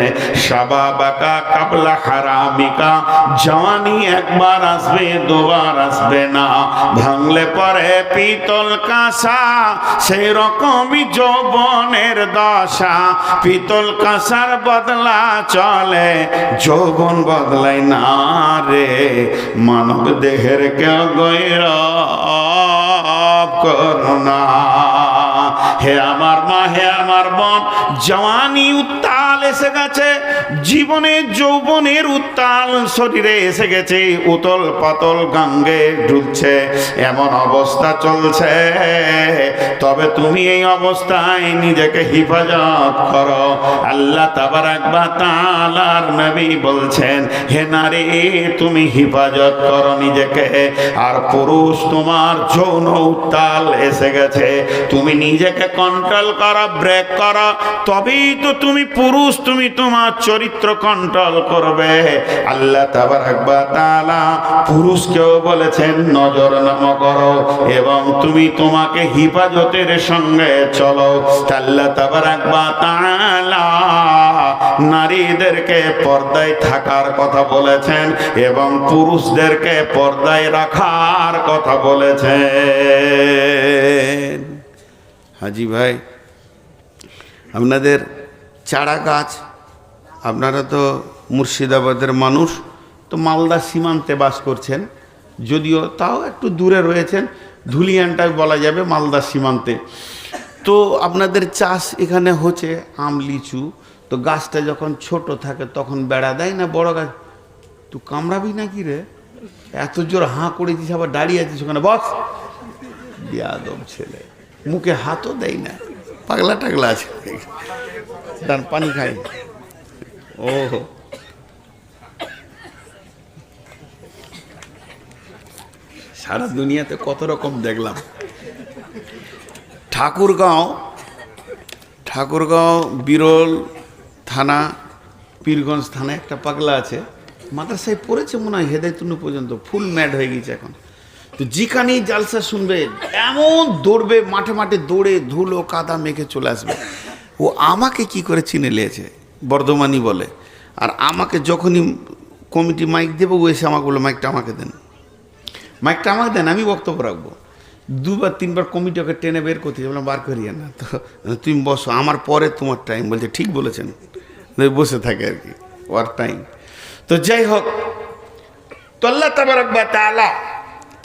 Speaker 1: শাবাবাকা কাবলা হারামিকা, জওয়ানি একবার আসবে, দুবার আসবে না। ভাঙলে পরে পিতল কাঁসা, সেই রকমই যৌবনের দশা। পিতল কাঁসার বদলা চলে, যৌবন বদলায় না রে। মানব দেহের কেউ গৌরব করোনা। হে আমার মা, হে আমার বোন, জওয়ানি উত্তাল এসে গেছে, জীবনে যৌবনের উত্তাল শরীরে এসে গেছে, উতল পাতল গাঙ্গে ঢুকছে, এমন অবস্থা চলছে। তবে তুমি এই অবস্থায় নিজেকে হিফাজত করো। আল্লাহ তাবারাক ওয়া তাআলার নবী বলছেন, হে নারী, তুমি হিফাজত করো নিজেকে। আর পুরুষ, তোমার যৌন উত্তাল এসে গেছে, তুমি নিজেকে কন্ট্রোল করো, ব্রেক করো, তবেই তো তুমি পুরুষ, তুমি তোমার চরিত্র কন্ট্রোল করবে। আল্লাহ তাবারাক ওয়া তাআলা পুরুষকেও বলেছেন নজর নাম করো, এবং তুমি তোমাকে হিফাজতের সঙ্গে চলো। আল্লাহ তাবারাক ওয়া তাআলা নারীদেরকে পর্দায় থাকার কথা বলেছেন এবং পুরুষদেরকে পর্দায় রাখার কথা বলেছেন। হাজি ভাই, আপনাদের চারা গাছ, আপনারা তো মুর্শিদাবাদের মানুষ, তো মালদা সীমান্তে বাস করছেন, যদিও তাও একটু দূরে রয়েছেন, ধুলিয়ানটাই বলা যাবে মালদা সীমান্তে। তো আপনাদের চাষ এখানে হচ্ছে আম, লিচু। তো গাছটা যখন ছোট থাকে তখন বেড়া দেয় না বড় গাছ? তুই কামড়াবি নাকি রে? এত জোর হাঁ করে দিস, আবার দাঁড়িয়ে আছিস ওখানে, বস। বিয়াদব ছেলে, মুখে হাতও দেয় না, পাগলা টাগলা আছে, তার পানি খাই। ও সারা দুনিয়াতে কত রকম দেখলাম। ঠাকুরগাঁও বিরল থানা, পীরগঞ্জ থানায় একটা পাগলা আছে, মাদ্রাসায় পড়েছে মনে হয় হেদায়তুন্নু পর্যন্ত, ফুল ম্যাড হয়ে গেছে এখন। তো যেখানেই জালসা শুনবে এমন দৌড়বে, মাঠে মাঠে দৌড়ে ধুলো কাদা মেখে চলে আসবে। ও আমাকে কি করে চিনে নিয়েছে, বর্ধমানি বলে। আর আমাকে যখনই কমিটি মাইক দেবে, ও এসে আমাকে বলে মাইকটা আমাকে দেন, মাইকটা আমাকে দেন, আমি বক্তব্য রাখবো। দুবার তিনবার কমিটি ওকে টেনে বের করতে বললাম, বার করিয়ে না তো, তুমি বসো, আমার পরে তোমার টাইম। বলছে ঠিক বলেছেন, বসে থাকে আর কি, ওর টাইম। তো যাই হোক, তো আল্লাহ তাবারক ওয়া তাআলা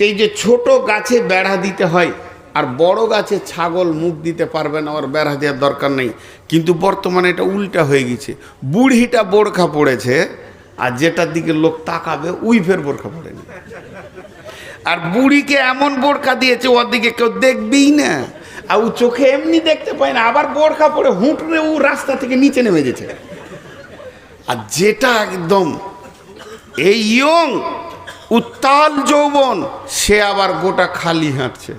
Speaker 1: এই যে ছোট গাছে বেড়া দিতে হয়, আর বড় গাছে ছাগল মুখ দিতে পারবে না, ওর বেড়া দেওয়ার দরকার নেই। কিন্তু বর্তমানে এটা উল্টা হয়ে গেছে, বুড়িটা বোরখা পড়েছে, আর যেটার দিকে লোক তাকাবে ওই ফের বোরখা পড়েনি। আর বুড়িকে এমন বোরখা দিয়েছে, ওর দিকে কেউ দেখবেই না, আর ও চোখে এমনি দেখতে পায় না, আবার বোরখা পরে হুঁটরে ও রাস্তা থেকে নিচে নেমে গেছে। আর যেটা একদম এই ইয়ং উত্তাল যৌবন, সে আবার গোটা খালি হাঁটছে।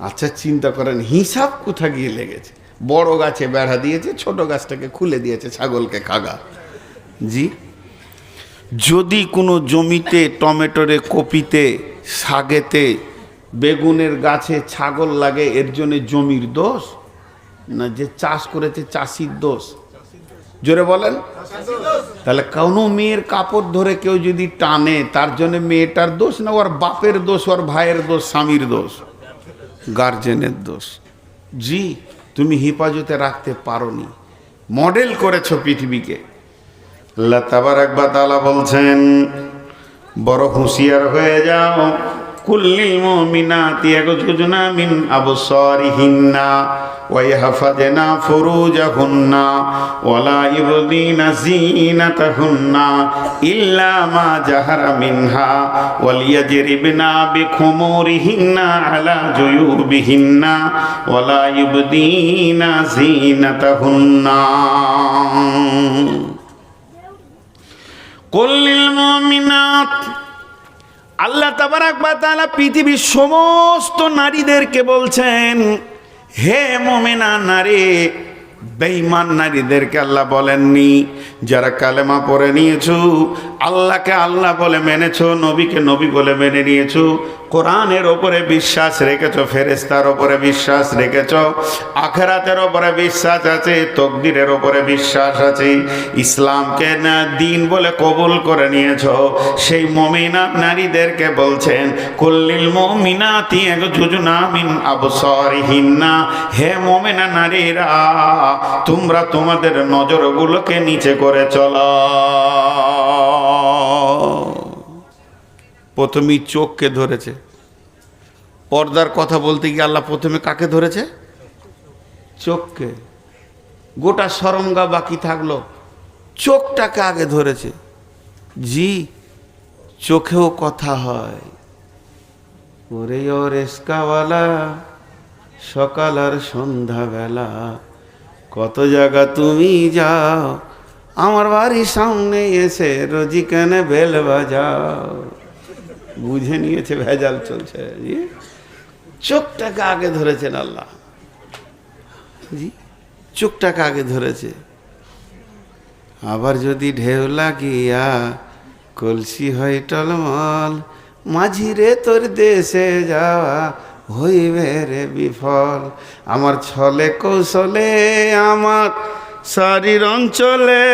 Speaker 1: আচ্ছা চিন্তা করেন হিসাব কোথা গিয়ে লেগেছে। বড় গাছে বেড়া দিয়েছে, ছোট গাছটাকে খুলে দিয়েছে ছাগলকে খাগা। জি, যদি কোনো জমিতে, টমেটোরে, কপিতে, শাকেতে, বেগুনের গাছে ছাগল লাগে, এর জন্য জমির দোষ না যে চাষ করেছে চাষির দোষ? জোরে বলেন। তাহলে কোনো মেয়ের কাপড় ধরে কেউ যদি টানে, তার জন্য মেয়েটার দোষ না ওর বাপের দোষ, ওর ভাইয়ের দোষ, স্বামীর দোষ, গার্জেনের দোষ? জি, তুমি হেফাজতে রাখতে পারোনি, মডেল করেছো পৃথিবীকে। আল্লাহ তাবারক ওয়া তাআলা বলছেন, বড় হুঁশিয়ার হয়ে যাও। কুল্লিল মুমিনাতি ইয়াগযুজনা মিন আবসারিহিন্না ওয়া ইয়াহফাযনা ফুরুজাহুন্না ওয়া লা ইবদিনা যিনাতাহুন্না ইল্লা মা জাহারা মিনহা ওয়া লিয়াজরিবনা বিখুমুরিহিন্না আলা জুয়ুবিহিন্না ওয়া লা ইবদিনা যিনাতাহুন্না। কুল্লিল মুমিনাত, আল্লাহ তাবারক ওয়া তাআলা পৃথিবীর সমস্ত নারীদেরকে বলছেন, হে মুমিনা নারী। বেঈমান নারীদেরকে আল্লাহ বলেননি। যারা কালেমা পড়ে নিয়েছো, আল্লাহকে আল্লাহ বলে মেনেছো, নবীকে নবী বলে মেনে নিয়েছো, কোরআনের ওপরে বিশ্বাস রেখেছো, ফেরেশতার ওপরে বিশ্বাস রেখেছো, আখিরাতের ওপরে বিশ্বাস আছে, তকদিরের ওপরে বিশ্বাস আছে, ইসলামকে না দিন বলে কবুল করে নিয়েছো, সেই মুমিনা নারীদেরকে বলছেন কুল্লিল মুমিনাতি ইয়াগযুজনা মিন আবসারিহিন্না, হে মুমিনা নারীরা, তোমরা তোমাদের নজরগুলোকে নিচে করে চলো। প্রথমেই চোখকে ধরেছে। পর্দার কথা বলতে গিয়ে আল্লাহ প্রথমে কাকে ধরেছে? চোখকে। গোটা সরঙ্গা বাকি থাকলো, চোখটাকে আগে ধরেছে। জি, চোখেও কথা হয়। ওরে ও রেস্কাওয়ালা, সকাল আর সন্ধ্যাবেলা কত জায়গা তুমি যাও, আমার বাড়ির সামনে এসে রোজি কেন বেল বাজাও। বুঝে নিয়েছে ভেজাল চলছে। জি, চোখটাকে আগে ধরেছেন আল্লাহ। জি, চোখটাকে আগে ধরেছে। আবার যদি ঢেউ লাগিয়া কলসি হয় টলমল, মাঝিরে তোর দেশে যাওয়া হইবে রে বিফল। আমার ছলে কৌশলে আমার শরীর অঞ্চলে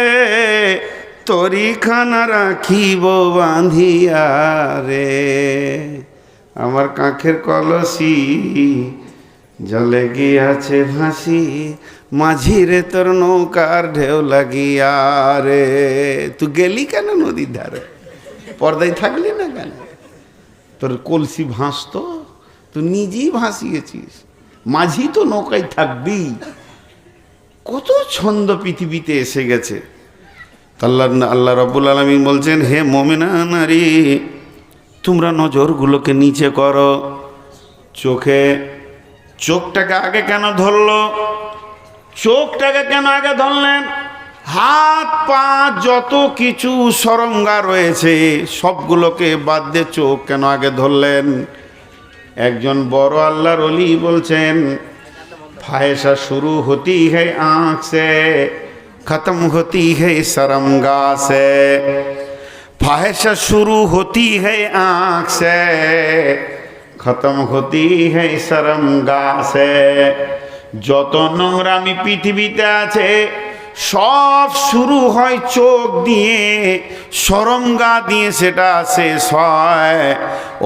Speaker 1: তরিখানা রাখিব বাঁধিয়া রে। আমার কাঁখের কলসি জলে গিয়াছে ভাসি, মাঝিরে তোর নৌকার ঢেউ লাগিয়া রে। তুই গেলি কেন নদীর ধারে? পর্দায় থাকলি না কেন? তোর কলসি ভাসতো, তুই নিজেই ভাসিয়েছিস, মাঝি তো নৌকায় থাকবি। কত ছন্দ পৃথিবীতে এসে গেছে। আল্লাহ রাব্বুল আলামিন বলছেন, হে মুমিনা নারী, তোমরা নজরগুলোকে নিচে করো। চোখটাকে আগে কেন ধরলো? চোখটাকে কেন আগে ধরলেন? হাত পা যত কিছু সরঙ্গা রয়েছে সবগুলোকে বাদ দিয়ে চোখ কেন আগে ধরলেন? একজন বড় আল্লাহর ওলি বলছেন, ফায়সা শুরু হতি है आँख से खत्म होती है शर्मगाह से। फाहिशा शुरू होती है आँख से खत्म होती है शर्मगाह से। যত নোংরামি পৃথিবীতে আছে সব শুরু হয় চোখ দিয়ে, শরমগা দিয়ে সেটা শেষ হয়।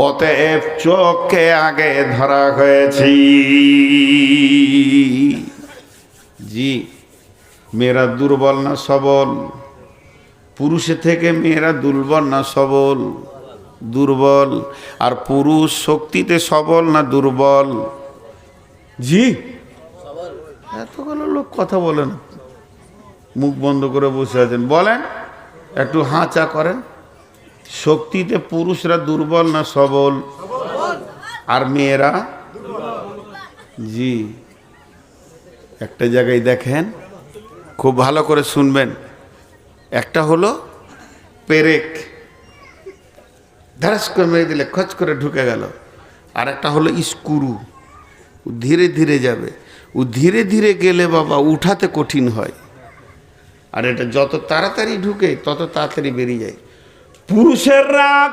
Speaker 1: অতএব চোখকে আগে ধরা হয়েছি। জি, মেয়েরা দুর্বল না সবল? পুরুষের থেকে মেয়েরা দুর্বল না সবল? দুর্বল। আর পুরুষ শক্তিতে সবল না দুর্বল? জি, এতগুলো লোক কথা বলেন, মুখ বন্ধ করে বসে আছেন, বলেন একটু হাঁচা করেন। শক্তিতে পুরুষরা দুর্বল না সবল? আর মেয়েরা? জি, একটা জায়গায় দেখেন, খুব ভালো করে শুনবেন। একটা হলো পেরেক, ধারাস করে মেরে দিলে খচ করে ঢুকে গেল। আর একটা হলো স্ক্রু, ধীরে ধীরে যাবে। ও ধীরে ধীরে গেলে বাবা উঠাতে কঠিন হয়, আর এটা যত তাড়াতাড়ি ঢুকে তত তাড়াতাড়ি বেরিয়ে যায়। পুরুষের রাগ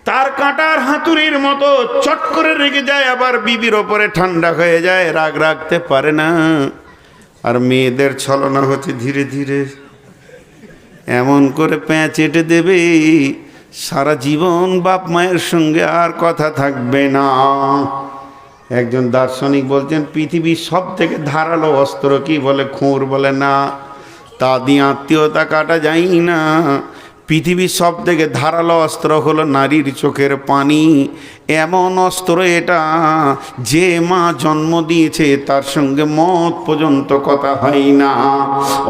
Speaker 1: তার কাঁটার হাতুড়ির মতো চট করে রেগে যায়, আবার বিবির ওপরে ঠান্ডা হয়ে যায়, রাগ রাখতে পারে না। আর মেয়েদের ছলনা হচ্ছে ধীরে ধীরে এমন করে প্যাঁচ এঁটে দেবে, সারা জীবন বাপ মায়ের সঙ্গে আর কথা থাকবে না। একজন দার্শনিক বলছেন, পৃথিবীর সব থেকে ধারালো অস্ত্র কি? বলে খুঁড়। বলে না, তা দিয়ে আত্মীয়তা কাটা যায় না। পৃথিবীর সব থেকে ধারালো অস্ত্র হলো নারীর চোখের পানি। এমন অস্ত্র এটা, যে মা জন্ম দিয়েছে তার সঙ্গে মত পর্যন্ত কথা হয় না।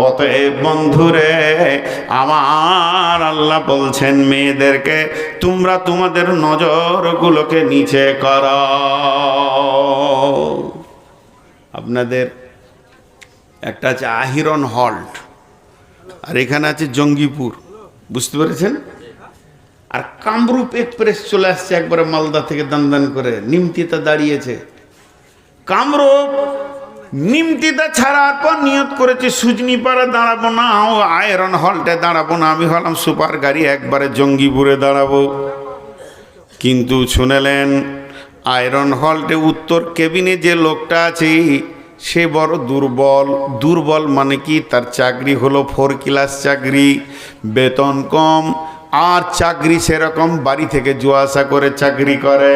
Speaker 1: অতএব বন্ধুরে আমার, আল্লাহ বলছেন মেয়েদেরকে, তোমরা তোমাদের নজরগুলোকে নিচে করো। আপনাদের একটা আছে আহিরন হল্ট, আর এখানে আছে জঙ্গিপুর, বুঝতে পেরেছেন? আর কামরূপ এক্সপ্রেস চলে আসছে একবারে মালদা থেকে দান করে, নিমতিতা দাঁড়িয়েছে। কামরূপ নিমতিতা ছাড়ার পর নিয়ত করেছে সুজনিপাড়া দাঁড়াবো না, ও আয়রন হল্টে দাঁড়াবো না, আমি হলাম সুপার গাড়ি একবারে জঙ্গিপুরে দাঁড়াবো। কিন্তু শুনেলেন, আয়রন হল্টে উত্তর কেবিনে যে লোকটা আছে সে বড় দুর্বল। দুর্বল মানে কি? তার চাকরি হলো 4 ক্লাস চাকরি, বেতন কম, আর চাকরি সেরকম বাড়ি থেকে যাওয়া আসা করে চাকরি করে।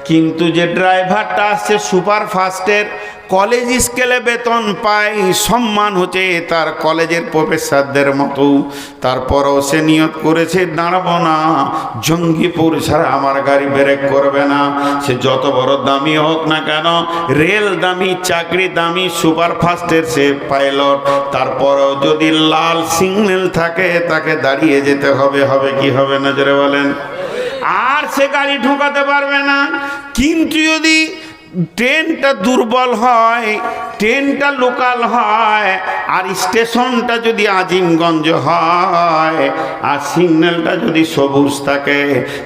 Speaker 1: কিন্তু যে ড্রাইভারটা আসছে সুপার ফাস্টের, কলেজ স্কেলে বেতন পায়, সম্মান হচ্ছে তার কলেজের প্রফেসরদের মতো। তারপরও সে নিয়ত করেছে দাঁড়াবো না, জঙ্গিপুর ছাড়া আমার গাড়ি ব্রেক করবে না। সে যত বড় দামি হোক না কেন, রেল দামি, চাকরি দামি, সুপার ফাস্টের সে পাইলট, তারপরও যদি লাল সিগন্যাল থাকে তাকে দাঁড়িয়ে যেতে হবে। হবে কি হবে না জোরে বলেন? আর সে গাড়ি ঢোকাতে পারবে না। কিন্তু যদি ট্রেনটা দুর্বল হয়, ট্রেনটা লোকাল হয়, আর স্টেশনটা যদি আজিমগঞ্জ হয়, আর সিগন্যালটা যদি সবুজ থাকে,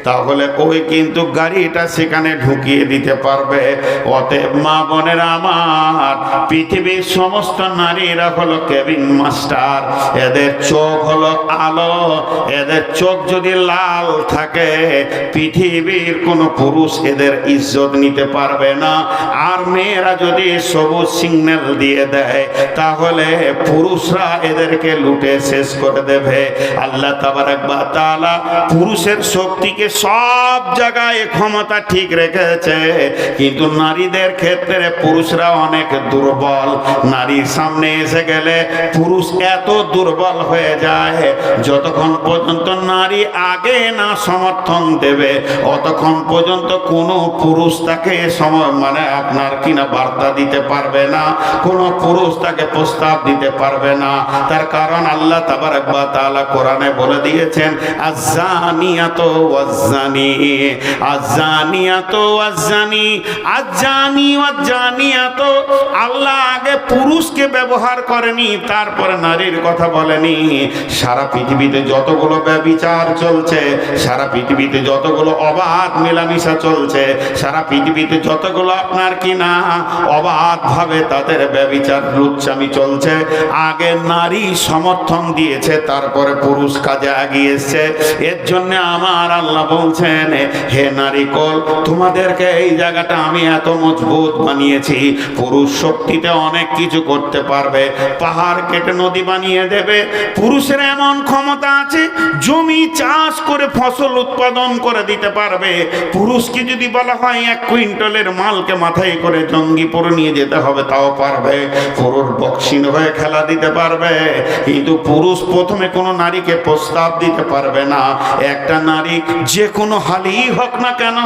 Speaker 1: তাহলে ওই কিন্তু গাড়িটা সেখানে ঢুকিয়ে দিতে পারবে। অতএব মা বোনের আমার, পৃথিবীর সমস্ত নারীরা হলো কেবিন মাস্টার। এদের চোখ হলো আলো, এদের চোখ যদি লাল থাকে পৃথিবীর কোনো পুরুষ এদের ইজ্জত নিতে পারবে না। আর মেয়েরা যদি সবুজ সিগন্যাল দিয়ে দেয় তাহলে পুরুষরা এদেরকে লুটে শেষ করে দেবে। আল্লাহ তাবারাক ওয়া তাআলা পুরুষের শক্তিকে সব জায়গায় ক্ষমতা ঠিক রেখেছে, কিন্তু নারীদের ক্ষেত্রে পুরুষরা অনেক দুর্বল। নারীর সামনে এসে গেলে পুরুষ এত দুর্বল হয়ে যায়, যতক্ষণ পর্যন্ত নারী আগে না সমর্থন দেবে অতক্ষণ পর্যন্ত কোনো পুরুষ তাকে আপনার কিনা বার্তা দিতে পারবে না। কোনো পুরুষ তাকে প্রস্তাব দিতে পারবে না। তার কারণ আল্লাহ তাবারক ওয়া তাআলা কোরআনে বলে দিয়েছেন, আয-যানিয়াতু ওয়াজ-যানি, আয-যানিয়াতু ওয়াজ-যানি, আয-যানি ওয়াজ-যানিয়াতু। আল্লাহ আগে পুরুষকে ব্যবহার করেনি, তারপরে নারীর কথা বলেনি। সারা পৃথিবীতে যতগুলো ব্যভিচার চলছে, সারা পৃথিবীতে যতগুলো অবাধ মেলামেশা চলছে, সারা পৃথিবীতে যতগুলো আপনার কিনা অবাধ ভাবে তাদের ব্যভিচার লুচ্চামি চলছে, আগে নারী সমর্থন দিয়েছে, তারপরে পুরুষ কাজে আগিয়েছে। এর জন্য আমার আল্লাহ বলছেন, হে নারী কোল, তোমাদেরকে এই জায়গাটা আমি এত মজবুত বানিয়েছি, পুরুষ শক্তিতে অনেক কিছু করতে পারবে, পাহাড় কেটে নদী বানিয়ে দেবে। পুরুষের এমন ক্ষমতা আছে, জমি চাষ করে ফসল উৎপাদন করে দিতে পারবে। পুরুষকে যদি বলা হয় 1 কুইন্টালের মালকে মাথায় করে জঙ্গিপুর নিয়ে যেতে হবে, তাও পারবে। পুরুষ বক্সিং হয়ে খেলা দিতে পারবে, কিন্তু পুরুষ প্রথমে কোনো নারীকে প্রস্তাব দিতে পারবে না। একটা নারী যে কোনো হালেই হোক না কেন,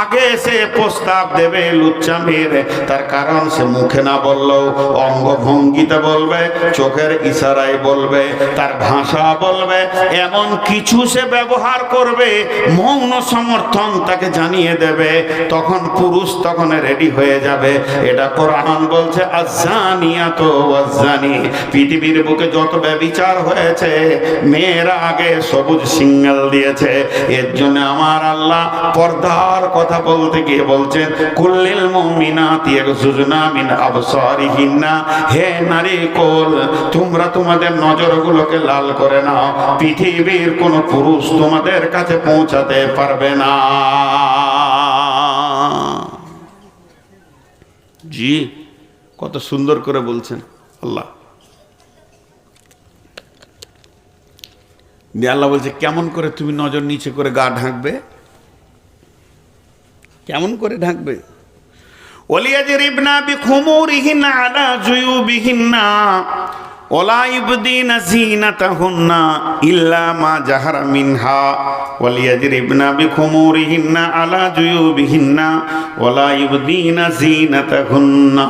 Speaker 1: আগে সে প্রস্তাব দেবে লুচ্চামির। তার কারণ সে মুখে না বললেও অঙ্গভঙ্গিতে বলবে, চোখের ইশারায় বলবে, তার ভাষা বলবে, এমন কিছু সে ব্যবহার করবে, মৌন সমর্থন তাকে জানিয়ে দেবে। তখন পুরুষ তখন রেডি হয়ে যাবে। এটা কোরআন বলছে, আয-যানিয়াতু ওয়াজ-যানি। পৃথিবীর বুকে যত ব্যভিচার হয়েছে, মেয়েরা আগে সবুজ সিগন্যাল দিয়েছে। এর জন্য আমার আল্লাহ পর্দার কথা বলতে গিয়ে বলছেন, কুল্লিল মুমিনাতি ইয়াগযুযনা মিন আবসারিহিন্না। হে নারী কোল, তোমরা তোমাদের নজরগুলোকে লাল করে নাও, পৃথিবীর কোন পুরুষ তোমাদের কাছে পৌঁছাতে পারবে না। জি, কত সুন্দর করে বলছেন আল্লাহ। আল্লাহ বলছে, কেমন করে তুমি নজর নিচে করে গা ঢাকবে, কেমন করে ঢাকবে? ওয়ালিয়াজরিবনা বিখুমুরিহিন্না আলা জুয়ুবিহিন্না ওয়ালা ইবদিনা যিনাতাহুন্না ইল্লা মা জাহারা মিনহা ওয়ালিয়াজরিবনা বিখুমুরিহিন্না আলা জুয়ুবিহিন্না ওয়ালা ইবদিনা যিনাতাহুন্না।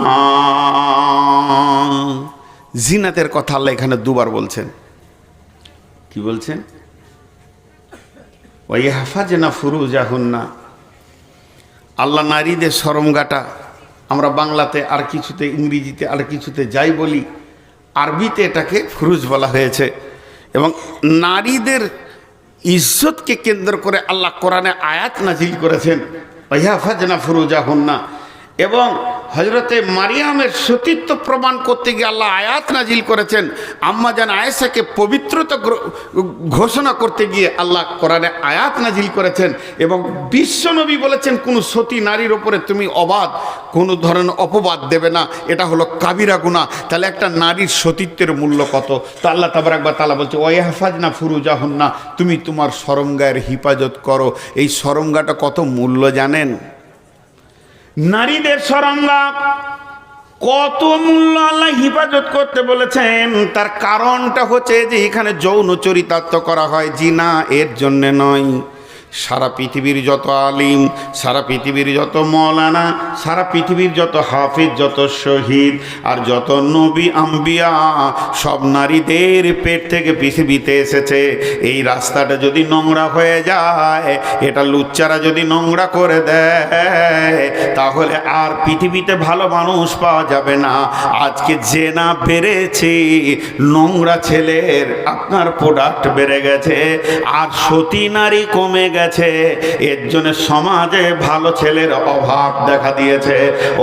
Speaker 1: জিনাতের কথা আল্লাহ এখানে দুবার বলছেন। কি বলছেন? ওয়াইহাফাজনা ফুরুজাহুন্না। আল্লাহ নারীদের শরমগাটা, আমরা বাংলাতে আর কিছুতে, ইংরেজিতে আর কিছুতে যাই বলি, আরবিতে এটাকে ফুরুজ বলা হয়েছে। এবং নারীদের ইজ্জতকে কেন্দ্র করে আল্লাহ কোরআনে আয়াত নাজিল করেছেন, ওয়াইহাফাজনা ফুরুজাহুন্না। এবং হযরতে মারিয়ামের সতীত্ব প্রমাণ করতে গিয়ে আল্লাহ আয়াত নাজিল করেছেন। আম্মা জান আয়েশাকে পবিত্রতা ঘোষণা করতে গিয়ে আল্লাহ কোরআনে আয়াত নাজিল করেছেন। এবং বিশ্বনবী বলেছেন, কোনো সতী নারীর ওপরে তুমি অবাধ কোনো ধরনের অপবাদ দেবে না, এটা হলো কাবিরা গুনাহ। তাহলে একটা নারীর সতীত্বের মূল্য কত? তো আল্লাহ তাবারক ওয়া তাআলা বলছে, ওয়াইহাফাজনা ফুরুজাহুন্না, তুমি তোমার শরমগায়ের হিফাজত করো। এই শরমগাটা কত মূল্য জানেন? নারীদের শরমগা কত মূল্য আল্লাহ হিফাজত করতে বলেছেন। তার কারণটা হচ্ছে যে এখানে যৌন চরিতার্থ করা হয়, জিনা এর জন্য নয়। সারা পৃথিবীর যত আলিম, সারা পৃথিবীর যত মৌলানা, সারা পৃথিবীর যত হাফিজ, যত শহীদ আর যত নবী আম্বিয়া, সব নারীদের পেট থেকে পৃথিবীতে এসেছে। এই রাস্তাটা যদি নোংরা হয়ে যায়, এটা লুচ্চারা যদি নোংরা করে দেয়, তাহলে আর পৃথিবীতে ভালো মানুষ পাওয়া যাবে না। আজকে জেনা বেড়েছে, নোংরা ছেলের আপনার প্রোডাক্ট বেড়ে গেছে, আর সতী নারী কমে গেছে। এর জন্য সমাজে ভালো ছেলের অভাব দেখা দিয়েছে।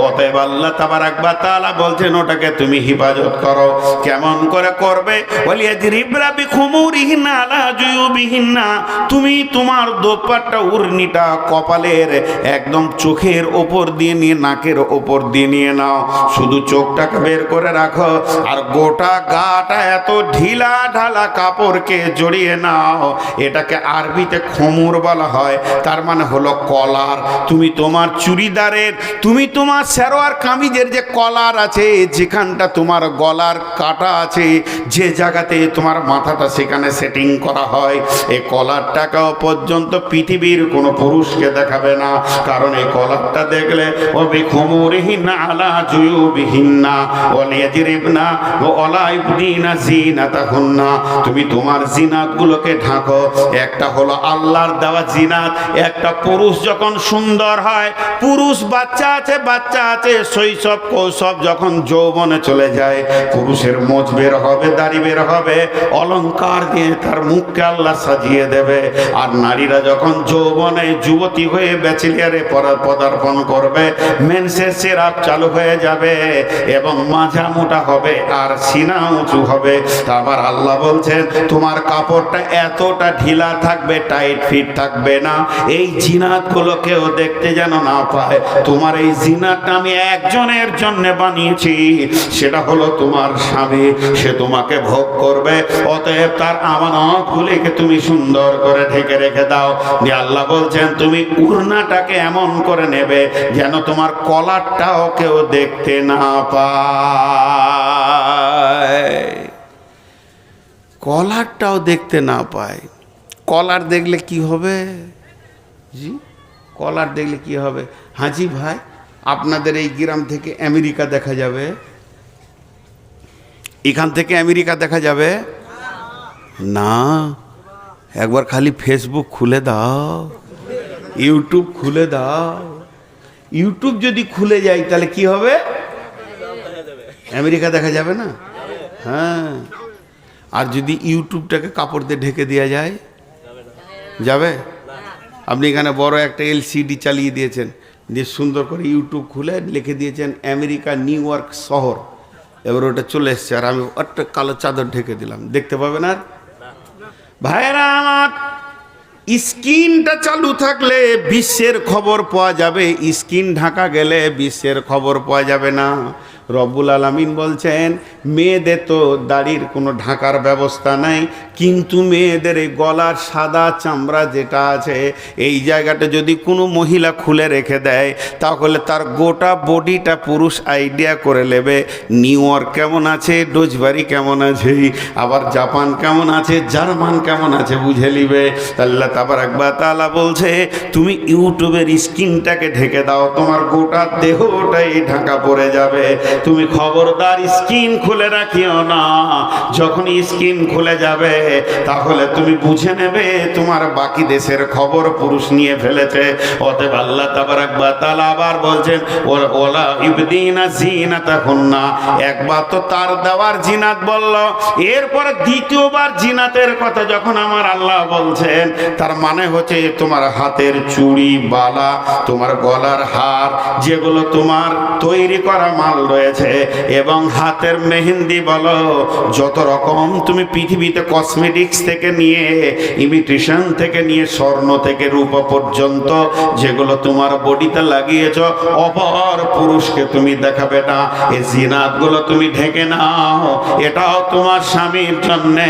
Speaker 1: অতএব আল্লাহ তাবারক ওয়া তাআলা বলছেন, ওটাকে তুমি হিফাজত করো। কেমন করে করবে? ওয়ালিয়াজরিবনা বিখুমুরিহিন্না আলা জুয়ুবিহিন্না। তুমি তোমার দোপাট্টা, উড়নিটা কপালের একদম চোখের ওপর দিয়ে নিয়ে, নাকের ওপর দিয়ে নিয়ে নাও। শুধু চোখটাকে বের করে রাখো, আর গোটা গাটা এত ঢিলা ঢালা কাপড়কে জড়িয়ে নাও। এটাকে আরবিতে খুমুর বলা হয়, তার মানে হলো কলার। তুমি তোমার চুড়িদারের, তুমি তোমার সালোয়ার কামিজের যে কলার আছে, যেখানটা তোমার গলার কাটা আছে, যে জায়গাতে তোমার মাথাটা সেখানে সেটিং করা হয়, এই কলারটাকেও পর্যন্ত পৃথিবীর কোনো পুরুষকে দেখাবে না। কারণ এই কলারটা দেখলে ও বিখুমুরিহিন্না আলা জুয়ুবিহিন্না ওয়ালিয়াজরিবনা ওয়ালা ইবদিনা জিনাতাহুন্না। তুমি তোমার জিনাতগুলোকে ঢাকো। একটা হলো আল্লাহর দেওয়া জিনাত। একটা পুরুষ যখন সুন্দর হয়, পুরুষ বাচ্চা আছে শৈশব কৌশব যখন যৌবনে চলে যায়, পুরুষের মোচ বের হবে, দাড়ি বের হবে, অলংকার দিয়ে তার মুখকে আল্লাহ সাজিয়ে দেবে। আর নারীরা যখন যৌবনে যুবতী হয়ে ব্যাচেলিয়ারে পদার্পণ করবে, মেন্সের সিরাপ চালু হয়ে যাবে এবং মাজা মোটা হবে আর সিনা উঁচু হবে। আবার আল্লাহ বলছেন তোমার কাপড়টা এতটা ঢিলা থাকবে, টাইট ফিট থাকবে না, এই জিনাতগুলো কেউ দেখতে যেন না পায়। তোমার এই জিনাতটা আমি একজনের জন্য বানিয়েছি, সেটা হলো তোমার স্বামী। সে তোমাকে ভোগ করবে, অতএব তার আমানতগুলিকে তুমি সুন্দর করে ঢেকে রেখে দাও। দিয়ে আল্লাহ বলছেন তুমি উড়নাটাকে এমন করে নেবে যেন তোমার কলারটাও কেউ দেখতে না পায়, কলারটাও দেখতে না পায়। কলার দেখলে কি হবে? জি, কলার দেখলে কি হবে? হাজি ভাই, আপনাদের এই গ্রাম থেকে আমেরিকা দেখা যাবে? এখান থেকে আমেরিকা দেখা যাবে না। একবার খালি ফেসবুক খুলে দাও, ইউটিউব খুলে দাও। ইউটিউব যদি খুলে যায় তাহলে কি হবে? আমেরিকা দেখা যাবে না? হ্যাঁ। আর যদি ইউটিউবটাকে কাপড় দিয়ে ঢেকে দেওয়া যায়, যাবে? আপনি এখানে বড় একটা এলসিডি চালিয়ে দিয়েছেন, দিয়ে সুন্দর করে ইউটিউব খুলে লিখে দিয়েছেন আমেরিকা নিউ ইয়র্ক শহর, এবার ওটা চলে এসছে, আর আমি একটা কালো চাদর ঢেকে দিলাম, দেখতে পাবেন? আর ভাইরা আমার, স্ক্রিনটা চালু থাকলে বিশ্বের খবর পাওয়া যাবে, স্ক্রিন ঢাকা গেলে বিশ্বের খবর পাওয়া যাবে না। রব্বুল আলামিন বলছেন মেয়েদের তো দাড়ির কোনো ঢাকার ব্যবস্থা নাই, কিন্তু মেয়েদের এই গলার সাদা চামড়া যেটা আছে, এই জায়গাটা যদি কোনো মহিলা খুলে রেখে দেয় তাহলে তার গোটা বডিটা পুরুষ আইডিয়া করে নেবে নিউ ইয়র্ক কেমন আছে, ডোজবাড়ি কেমন আছে, আবার জাপান কেমন আছে, জার্মান কেমন আছে বুঝে নিবে। আল্লাহ তাবারাক ওয়া তাআলা বলছে তুমি ইউটিউবের স্ক্রিনটাকে ঢেকে দাও, তোমার গোটা দেহটাই ঢাকা পড়ে যাবে। তুমি খবরদার স্ক্রিন খুলে রাখিও না। যখন স্ক্রিন খুলে যাবে তাহলে তুমি বুঝে নেবে তোমার বাকি দেশের খবর পুরুষ নিয়ে ফেলেছে। অতএব আল্লাহ তাবারাক ওয়া তাআলা আবার বলছেন ওয়ালা ইবদিনা জিনাতাহুন্না। একবার তো তার দেওয়ার জিনাত বলল, এরপর দ্বিতীয়বার জিনাতের কথা যখন আমার আল্লাহ বলছেন, তার মানে হচ্ছে তোমার হাতের চুড়ি, বালা, তোমার গলার হার, যেগুলো তোমার তৈরি করা মাল রয়েছে, এবং হাতের মেহেন্দি বলো, যত রকম তুমি পৃথিবীতে কসমেটিক্স থেকে নিয়ে, ইমিটেশন থেকে নিয়ে, স্বর্ণ থেকে রূপা পর্যন্ত যেগুলো তোমার বডিতে লাগিয়েছ, অপর পুরুষকে তুমি দেখাবে না। এই জিনাতগুলো তুমি ঢেকে নাও, এটাও তোমার স্বামীর জন্যে,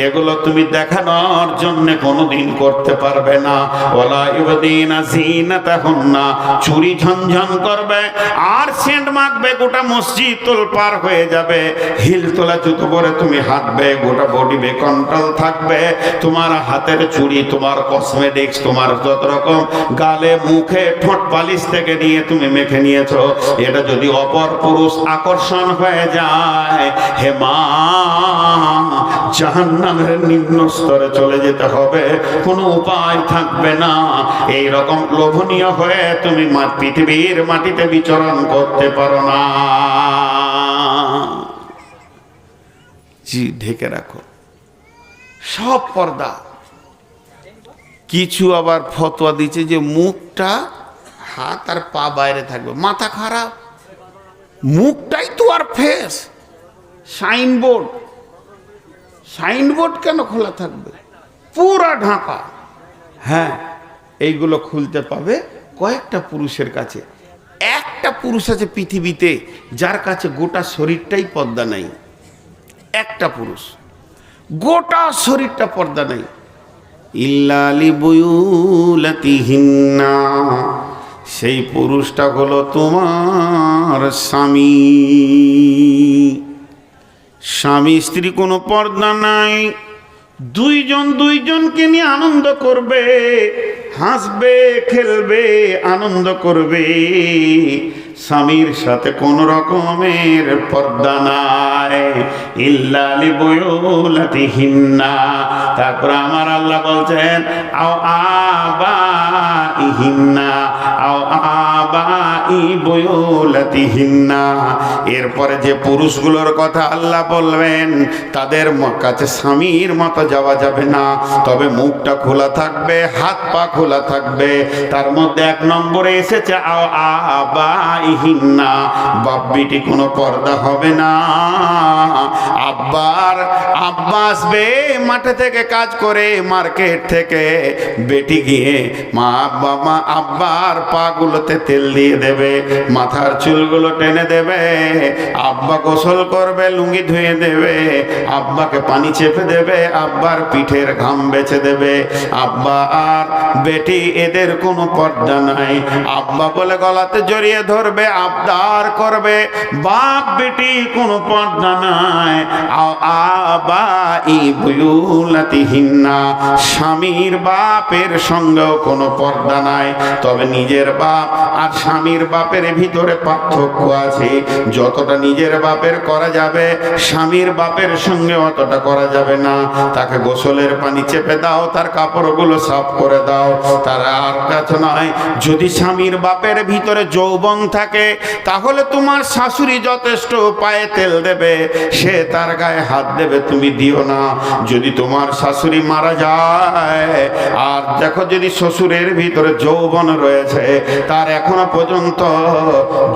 Speaker 1: এগুলো তুমি দেখানোর জন্য কোনোদিন করতে পারবে না। ওয়ালা ইউবদিনা জিনাতাহুন্না। চুরি ঝনঝন করবে আর সেন্ট মাখবে, গোটা মসজিদ তোলপার হয়ে যাবে। হিল তোলা জুতো পরে তুমি হাঁটবে, গোটা বডি বেকন্ট্রোল থাকবে। তোমার হাতের চুড়ি, তোমার কসমেটিক্স, তোমার যত রকম গালে মুখে ঠোঁট পালিশ থেকে নিয়ে তুমি মেখে নিয়েছো, এটা যদি অপর পুরুষ আকর্ষণ হয়ে যায়, হে মা, জাহান্নামের নিম্ন স্তরে চলে যেতে হবে, কোনো উপায় থাকবে না। এই রকম লোভনীয় হয়ে তুমি পৃথিবীর মাটিতে বিচরণ করতে পারো না। জি, ঢেকে রাখো সব পর্দা। কিছু আবার ফতোয়া দিচ্ছে যে মুখটা, হাত আর পা বাইরে থাকবে। মাথা খারাপ, মুখটাই তো আর ফেস। সাইনবোর্ড, সাইনবোর্ড কেন খোলা থাকবে? পুরা ঢাকা। হ্যাঁ, এইগুলো খুলতে পাবে কয়েকটা পুরুষের কাছে। একটা পুরুষ আছে পৃথিবীতে যার কাছে গোটা শরীরটাই পর্দা নাই। একটা পুরুষ, গোটা শরীরটা পর্দা নাই। ইল্লা লিবুয়ুলাতিহিন্না, সেই পুরুষটা হলো তোমার স্বামী। স্বামী স্ত্রী কোনো পর্দা নাই, দুইজন দুইজনকে নিয়ে আনন্দ করবে, হাসবে, খেলবে, আনন্দ করবে। স্বামীর সাথে কোন রকমের পর্দা নাই, ইল্লা লিবুয়ুলাতিহিন্না। তারপর আমার আল্লাহ বলছেন আও আবাইহিন্না, আও আবাই বুয়ুলাতিহিন্না। এরপরে যে পুরুষগুলোর কথা আল্লাহ বলবেন তাদের কাছে স্বামীর মতো যাওয়া যাবে না, তবে মুখটা খোলা থাকবে, হাত পা খোলা থাকবে। তার মধ্যে 1 নম্বরে এসেছে আও আবাইহিন্না, বাপ বেটি কোনো পর্দা হবে না। আব্বা আসবে মাঠে থেকে কাজ করে, মার্কেট থেকে, বেটি গিয়ে আব্বার পা গুলোতে তেল দিয়ে দেবে, মাথার চুলগুলো টেনে দেবে, আব্বা গোসল করবে, লুঙ্গি ধুয়ে দেবে, আব্বাকে পানি চেপে দেবে, আব্বার পিঠের ঘাম বেছে দেবে। আব্বা আর বেটি এদের কোনো পর্দা নাই। আব্বা বলে গলাতে জড়িয়ে ধরবে, আবদার করবে। বাপ বেটি কোনো পর্দা নাই। আবাই বুয়ুলাতিহিন্না, স্বামীর বাপের সঙ্গেও কোনো পর্দা নাই। তবে নিজের বাপ আর স্বামীর বাপের ভিতরে পার্থক্য আছে। যতটা নিজের বাপের করা যাবে, স্বামীর বাপের সঙ্গে অতটা করা যাবে না। তাকে গোসলের পানি চেপে দাও, তার কাপড়গুলো সাফ করে দাও, তার আর কাছে নয়। যদি স্বামীর বাপের ভিতরে যৌবন থাকে তাহলে তোমার শাশুড়ি যথেষ্ট, পায়ে তেল দেবে, সে তার গায়ে হাত দেবে, তুমি দিও না। যদি তোমার শাশুড়ি মারা যায় আর দেখো যদি শ্বশুরের ভিতরে যৌবন রয়েছে, তার এখনো পর্যন্ত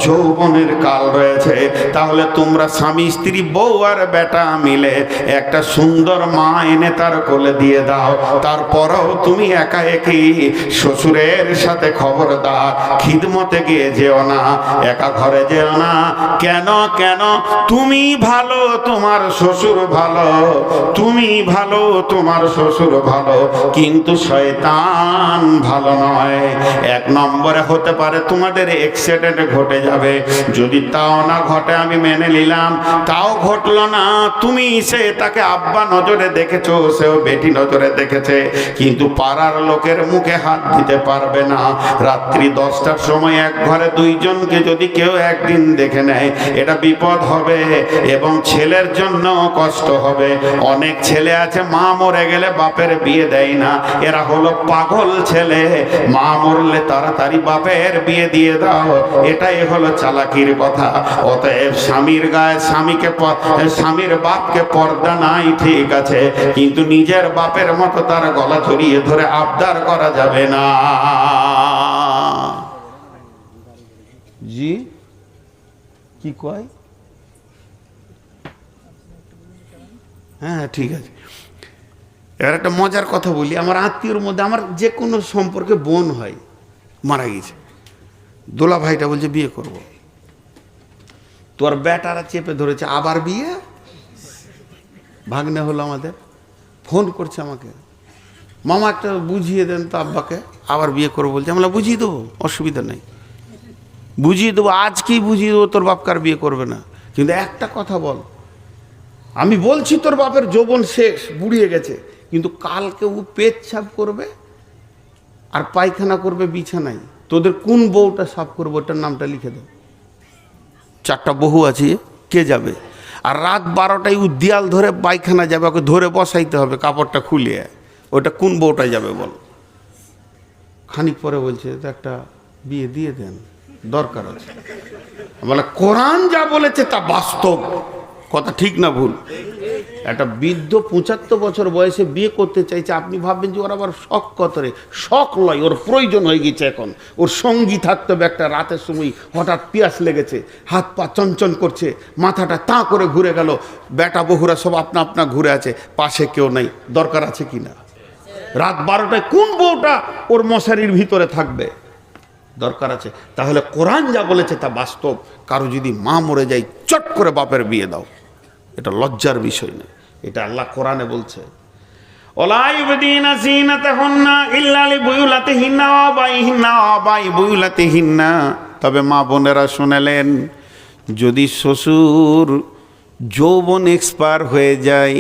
Speaker 1: যৌবনের কাল রয়েছে, তাহলে তোমরা স্বামী স্ত্রী বউ আর বেটা মিলে একটা সুন্দর মা এনে তার কোলে দিয়ে দাও। তারপরেও তুমি একা একই শ্বশুরের সাথে খবরদার খিদমতে গিয়ে যেও না, একা ঘরে যেও না। কেন কেন? তুমি ভালো, তোমার শ্বশুর ভালো, তুমি ভালো, তোমার শ্বশুর ভালো, কিন্তু শয়তান ভালো নয়। 1 নম্বরে হতে পারে তোমাদের অ্যাক্সিডেন্ট ঘটে যাবে, যদি তাও না ঘটে আমি মেনে নিলাম, তাও ঘটলো না, তুমি সে তাকে আব্বা নজরে দেখেছো, সেও বেটি নজরে দেখেছে, কিন্তু পাড়ার লোকের মুখে হাত দিতে পারবে না। রাত্রি 10টার সময় এক ঘরে 2 জনকে যদি কেউ একদিন দেখে নেয়, এটা বিপদ হবে এবং ছেলের জন্য কষ্ট হবে। অনেক ছেলে আছে মা মরে গেলে বাপের বিয়ে দেয় না, এরা হলো পাগল ছেলে। মা মরলে তাড়াতাড়ি বাপের বিয়ে দিয়ে দাও, এটাই হলো চালাকির কথা। অতএব স্বামীর গায়ে স্বামীর বাপকে পর্দা নাই, ঠিক আছে, কিন্তু নিজের বাপের মতো তার গলা জড়িয়ে ধরে আবদার করা যাবে না। জি কি কয়? হ্যাঁ ঠিক আছে। এবার একটা মজার কথা বলি। আমার আত্মীয়র মধ্যে আমার যে কোনো সম্পর্কে বোন হয়, মারা গেছে, দোলা ভাইটা বলছে বিয়ে করব। তোর বেটারা চেপে ধরেছে, আবার বিয়ে। ভাগ্নে হলো আমাদের, ফোন করছে আমাকে, মামা একটা বুঝিয়ে দেন তো আব্বাকে, আবার বিয়ে করবো বলছে। আমরা বুঝিয়ে দেবো, অসুবিধা নেই, বুঝিয়ে দেবো, আজকেই বুঝিয়ে দেবো, তোর বাপকার বিয়ে করবে না। কিন্তু একটা কথা বল, আমি বলছি তোর বাপের যৌবন শেষ, বুড়িয়ে গেছে, কিন্তু কালকে ও পেচ্ছাপ করবে আর পায়খানা করবে বিছানায়, তোদের কোন বউটা সাফ করবো, ওটার নামটা লিখে দাও। 4টা বহু আছে, কে যাবে? আর রাত 12টায় ও দেয়াল ধরে পায়খানা যাবে, ওকে ধরে বসাইতে হবে, কাপড়টা খুলিয়ে। ওটা কোন বউটা যাবে বল? খানিক পরে বলছে একটা বিয়ে দিয়ে দেন, দরকার আছে। বলে কোরআন যা বলেছে তা বাস্তব কথা, ঠিক না ভুল? একটা বৃদ্ধ 75 বছর বয়সে বিয়ে করতে চাইছে, আপনি ভাববেন যে ওর আবার শখ কত রে? শখ লয়, ওর প্রয়োজন হয়ে গেছে এখন। ওর সঙ্গী থাকতে হবে। একটা রাতের সময় হঠাৎ পিয়াস লেগেছে, হাত পা চঞ্চন করছে, মাথাটা তা করে ঘুরে গেল, বেটা বহুরা সব আপনা আপনা ঘুরে আছে, পাশে কেউ নাই, দরকার আছে কি না? রাত 12টায় কোন বউটা ওর মশারির ভিতরে থাকবে? দরকার আছে। তাহলে কোরআন যা বলেছে তা বাস্তব। কারো যদি মা মরে যায়, চট করে বাপের বিয়ে দাও, এটা লজ্জার বিষয় না, এটা আল্লাহ কোরআনে বলছে। ওলা ইউবদিনা যিনাতাহুন্না ইল্লা লিবুয়ুলাতিহিন্না ওয়া আবাইহিন্না ওয়া আবাই বুয়ুলাতিহিন্না। তবে মা বোনেরা শুনলেন, যদি শ্বশুর যৌবন এক্সপায়ার হয়ে যায়,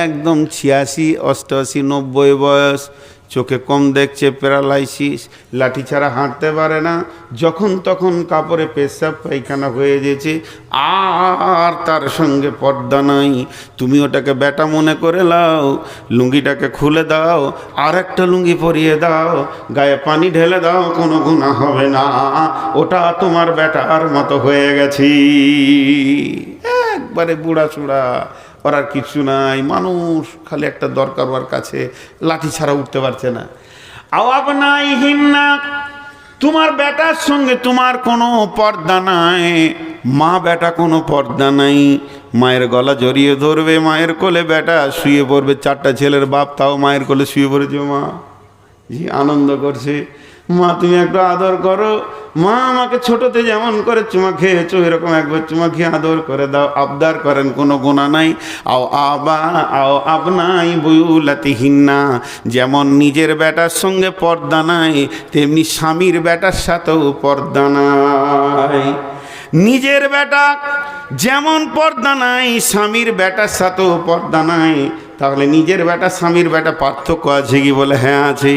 Speaker 1: একদম 86, 88, 90 বয়স, চোখে কম দেখছে, প্যারালাইসিস, লাঠি ছাড়া হাঁটতে পারে না, যখন তখন কাপড়ে পেশাব পায়খানা হয়ে গেছে, আর তার সঙ্গে পর্দা নাই, তুমি ওটাকে বেটা মনে করে লাও, লুঙ্গিটাকে খুলে দাও, আর একটা লুঙ্গি পরিয়ে দাও, গায়ে পানি ঢেলে দাও, কোনো গুনাহ হবে না, ওটা তোমার বেটার মতো হয়ে গেছি। একবারে বুড়া চূড়া, ওর আর কিছু নাই, মানুষ খালি একটা দরকার ওর কাছে, লাঠি ছাড়া উঠতে পারছে না। আওয়াব নাই হিন্না, তোমার বেটার সঙ্গে তোমার কোনো পর্দা নাই, মা বেটা কোনো পর্দা নাই, মায়ের গলা জড়িয়ে ধরবে, মায়ের কোলে বেটা শুয়ে পড়বে, 4টা ছেলের বাপ তাও মায়ের কোলে শুয়ে পড়েছে, মা জি আনন্দ করছে, মা তুমি একটু আদর করো, মা আমাকে ছোটতে যেমন করে চুমা খেয়েছো এরকম একবার চুমা খেয়ে আদর করে দাও, আবদার করেন, কোনো গুনাহ নাই। আও আবনাই বুয়ুলাতিহিন্না, যেমন নিজের বেটার সঙ্গে পর্দা নাই, তেমনি স্বামীর বেটার সাথেও পর্দা নাই। নিজের বেটা যেমন পর্দা নাই, স্বামীর বেটার সাথেও পর্দা নাই। তাহলে নিজের বেটা স্বামীর বেটা পার্থক্য আছে কি? বলে হ্যাঁ আছে।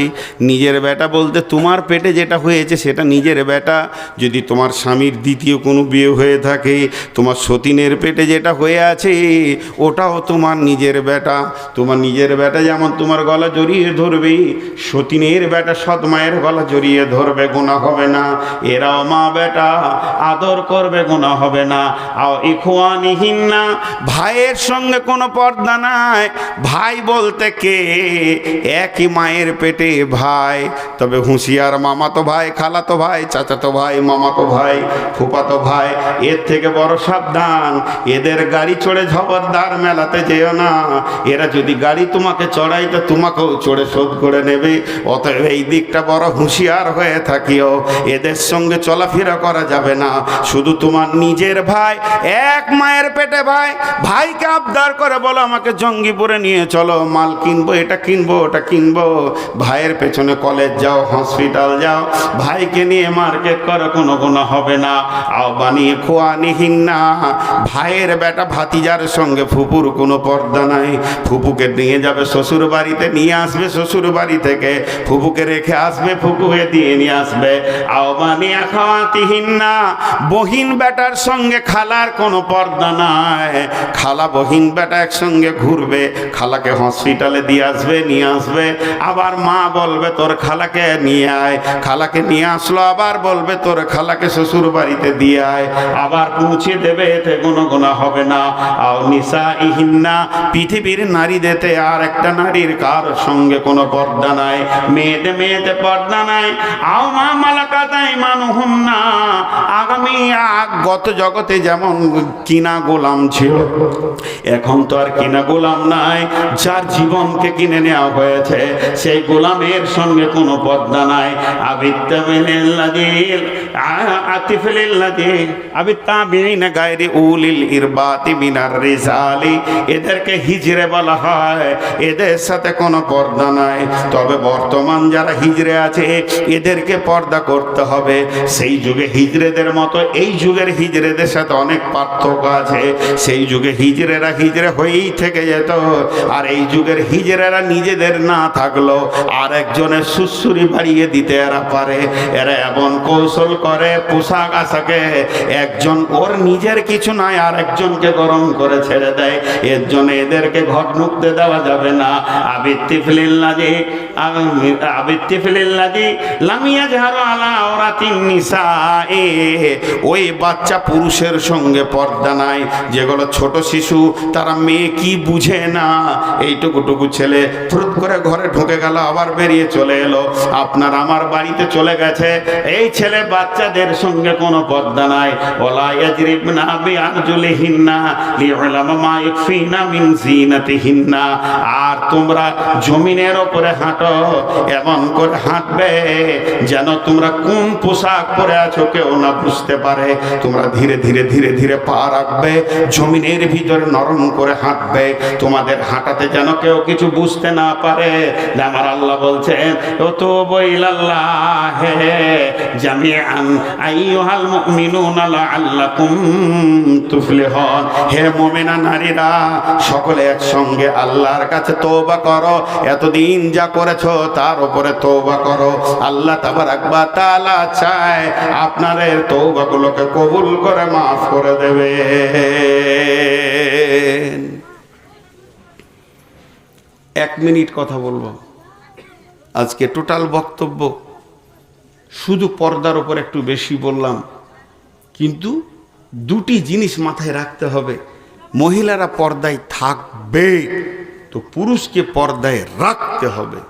Speaker 1: নিজের বেটা বলতে তোমার পেটে যেটা হয়েছে সেটা নিজের বেটা। যদি তোমার স্বামীর দ্বিতীয় কোনো বিয়ে হয়ে থাকে, তোমার সতীনের পেটে যেটা হয়ে আছে ওটাও তোমার নিজের বেটা। তোমার নিজের বেটা যেমন তোমার গলা জড়িয়ে ধরবে, সতীনের বেটা সৎ মায়ের গলা জড়িয়ে ধরবে, গুনাহ হবে না। এরাও মা বেটা, আদর করবে, গুনাহ হবে না। আও ইখওয়ানিহিন্না, ভাইয়ের সঙ্গে কোনো পর্দা নাই। ভাই বলতে কে? একই মায়ের পেটে ভাই, তবে হুঁশিয়ার, মামাতো ভাই, খালাতো ভাই, চাচাতো ভাই, মামাতো ভাই, ফুফাতো ভাই, এর থেকে বড় সাবধান। এদের গাড়ি চড়ে খবরদার মেলাতে যেও না। এরা যদি গাড়ি তোমাকে চড়াই তো তোমাকেও চড়ে শোধ করে নেবে। অতএব এই দিকটা বড় হুঁশিয়ার হয়ে থাকিও। এদের সঙ্গে চলাফেরা করা যাবে না। শুধু তোমার নিজের ভাই, এক মায়ের পেটে ভাই, ভাইকে আবদার করে বলো আমাকে জঙ্গিপুরে নিয়ে চলো, মাল কিনবো, এটা কিনবো, ওটা কিনবো। ভাইয়ের পেছনে কলেজ যাও, হসপিটাল যাও, ভাইকে নিয়ে মার্কেট করো, কোনো গুনাহ হবে না। আও বানিয়ে খোয়ানিহিন্না, ভাইয়ের বেটা ভাতিজার সঙ্গে ফুপুর কোনো পর্দা নাই। ফুপুকে নিয়ে যাবে শ্বশুর বাড়িতে, নিয়ে আসবে শ্বশুর বাড়ি থেকে, ফুপুকে রেখে আসবে, ফুপুকে দিয়ে নিয়ে আসবে। আও বানিয়ে খাওয়াতিহিন্না, বহিন বেটার সঙ্গে খালার কোনো পর্দা নাই। খালা বহিন বেটা একসঙ্গে ঘুরবে, খালাকে হসপিটালে দিয়ে আসবে, নিয়ে আসবে, আবার মা বলবে তোর খালাকে নিয়ে আয়, খালাকে নিয়ে আসলো, আবার বলবে তোর খালাকে শ্বশুর বাড়িতে দিয়ে আয়, আবার পৌঁছে দেবে, এতে কোনো গুনাহ হবে না। আও নিসাইহিন্না, পৃথিবীর নারীদেরতে আর একটা নারীর কার সঙ্গে কোনো পর্দা নাই, মেয়েতে পর্দা নাই। আও মা মালাকাত আইমানুহুন্না, আগামী গত জগতে যেমন কিনা গোলাম ছিল, এখন তো আর কিনা গোলাম নাই। যার জীবনকে কিনে নেওয়া হয়েছে সেই গোলামের সঙ্গে কোনো পর্দা নাই। এদেরকে হিজরে বলা হয়, এদের সাথে কোনো পর্দা নাই। তবে বর্তমান যারা হিজরে আছে এদেরকে পর্দা করতে হবে। সেই যুগে হিজরেদের মতো এই যুগের হিজরেদের সাথে অনেক পার্থক্য আছে। সেই যুগে হিজরেরা হিজরে হয়েই থেকে যেত, আর এই যুগের হিজরেরা নিজেদের না থাকলো আর একজনের সুসুরি বাড়িয়ে দিতে এরা পারে। এরা এমন কৌশল করে পোশাক আশাকে, একজন ওর নিজের কিছু নাই আর একজনকে গরম করে ছেড়ে দেয়। এর জন্য এদেরকে ঘট ঢুকতে দেওয়া যাবে না। ওই বাচ্চা পুরুষের সঙ্গে পর্দা নাই। যেগুলো ছোট শিশু, তারা মেয়ে কি বুঝে না, এইটুকুটুকু ছেলে ফুরুত করে ঘরে ঢুকে গেল, আবার বেরিয়ে চলে এলো, আপনার আমার বাড়িতে চলে গেছে। এই ছেলে বাচ্চাদের সঙ্গে কোনো পর্দা নাই। ওলা ইয়াজরিবনা বিআরজুলিহিন্না লিউলামা মা ইয়াকফিনা মিন জিনাতিহিন্না। আর তোমরা জমিনের উপরে হাঁটো, এমন করে হাঁটবে যেন তোমরা কোন পোশাক পরে আছো কেউ না বুঝতে পারে। তোমরা ধীরে ধীরে ধীরে ধীরে পা রাখবে, জমিনের ভিতরে নরম করে হাঁটবে। তোমাদের ঘাটাতে যেন কেউ কিছু বুঝতে না পারে যে আমার আল্লাহ বলছেন ও তো বইলাল্লাহ জামিআন আইয়ুহাল মুমিনুনা লাআল্লাকুম তুফলিহুন। হে মুমিনা নারীরা, সকলে একসঙ্গে আল্লাহর কাছে তওবা করো, এতদিন যা করেছো তার উপরে তওবা করো। আল্লাহ তাবারাক ওয়া তাআলা চায় আপনাদের তওবাগুলোকে কবুল করে মাফ করে দেবে। এক মিনিট কথা বলবো। আজকে টোটাল বক্তব্য শুধু পর্দার উপর একটু বেশি বললাম, কিন্তু দুটি জিনিস মাথায় রাখতে হবে। মহিলারা পর্দায় থাকবে তো পুরুষকে পর্দায় রাখতে হবে,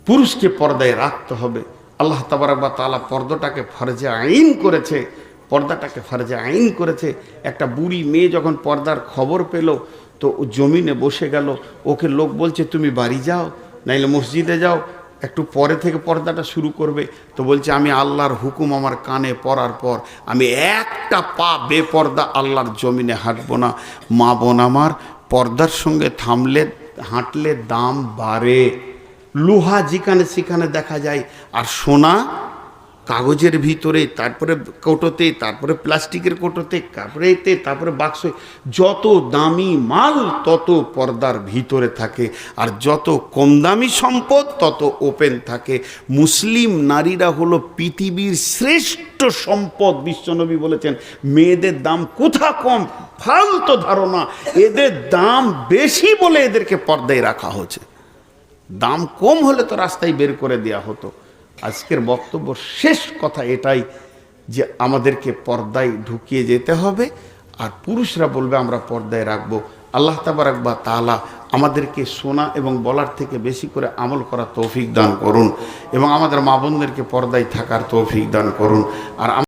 Speaker 1: পুরুষকে পর্দায় রাখতে হবে। আল্লাহ তাবারাক ওয়া তাআলা পর্দাটাকে ফরজে আইন করেছে, পর্দাটাকে ফরজে আইন করেছে। একটা বুড়ি মেয়ে যখন পর্দার খবর পেল তো জমিনে বসে গেল, ওকে লোক বলছে তুমি বাড়ি যাও, নাইলে মসজিদে যাও, একটু পরে থেকে পর্দাটা শুরু করবে। তো বলছে আমি আল্লাহর হুকুম আমার কানে পড়ার পর আমি একটা পা বেপর্দা আল্লাহর জমিনে হাঁটবো না। মা বোন আমার, পর্দার সঙ্গে থামলে হাঁটলে দাম বাড়ে। লোহা যেখানে সেখানে দেখা যায়, আর সোনা কাগজের ভিতরে, তারপরে কৌটোতে, তারপরে প্লাস্টিকের কৌটোতে, তারপরে এতে, তারপরে বাক্সে। যত দামি মাল তত পর্দার ভিতরে থাকে, আর যত কম দামি সম্পদ তত ওপেন থাকে। মুসলিম নারীরা হলো পৃথিবীর শ্রেষ্ঠ সম্পদ। বিশ্বনবী বলেছেন মেয়েদের দাম কোথা কম, ফালতু ধারণা। এদের দাম বেশি বলে এদেরকে পর্দায় রাখা হচ্ছে। দাম কম হলে তো রাস্তায় বের করে দেওয়া হতো। আজকের বক্তব্য শেষ কথা এটাই যে আমাদেরকে পর্দায় ঢুকিয়ে যেতে হবে, আর পুরুষরা বলবে আমরা পর্দায় রাখবো। আল্লাহ তাবারাক ওয়া তাআলা আমাদেরকে শোনা এবং বলার থেকে বেশি করে আমল করার তৌফিক দান করুন, এবং আমাদের মা বোনদেরকে পর্দায় থাকার তৌফিক দান করুন। আর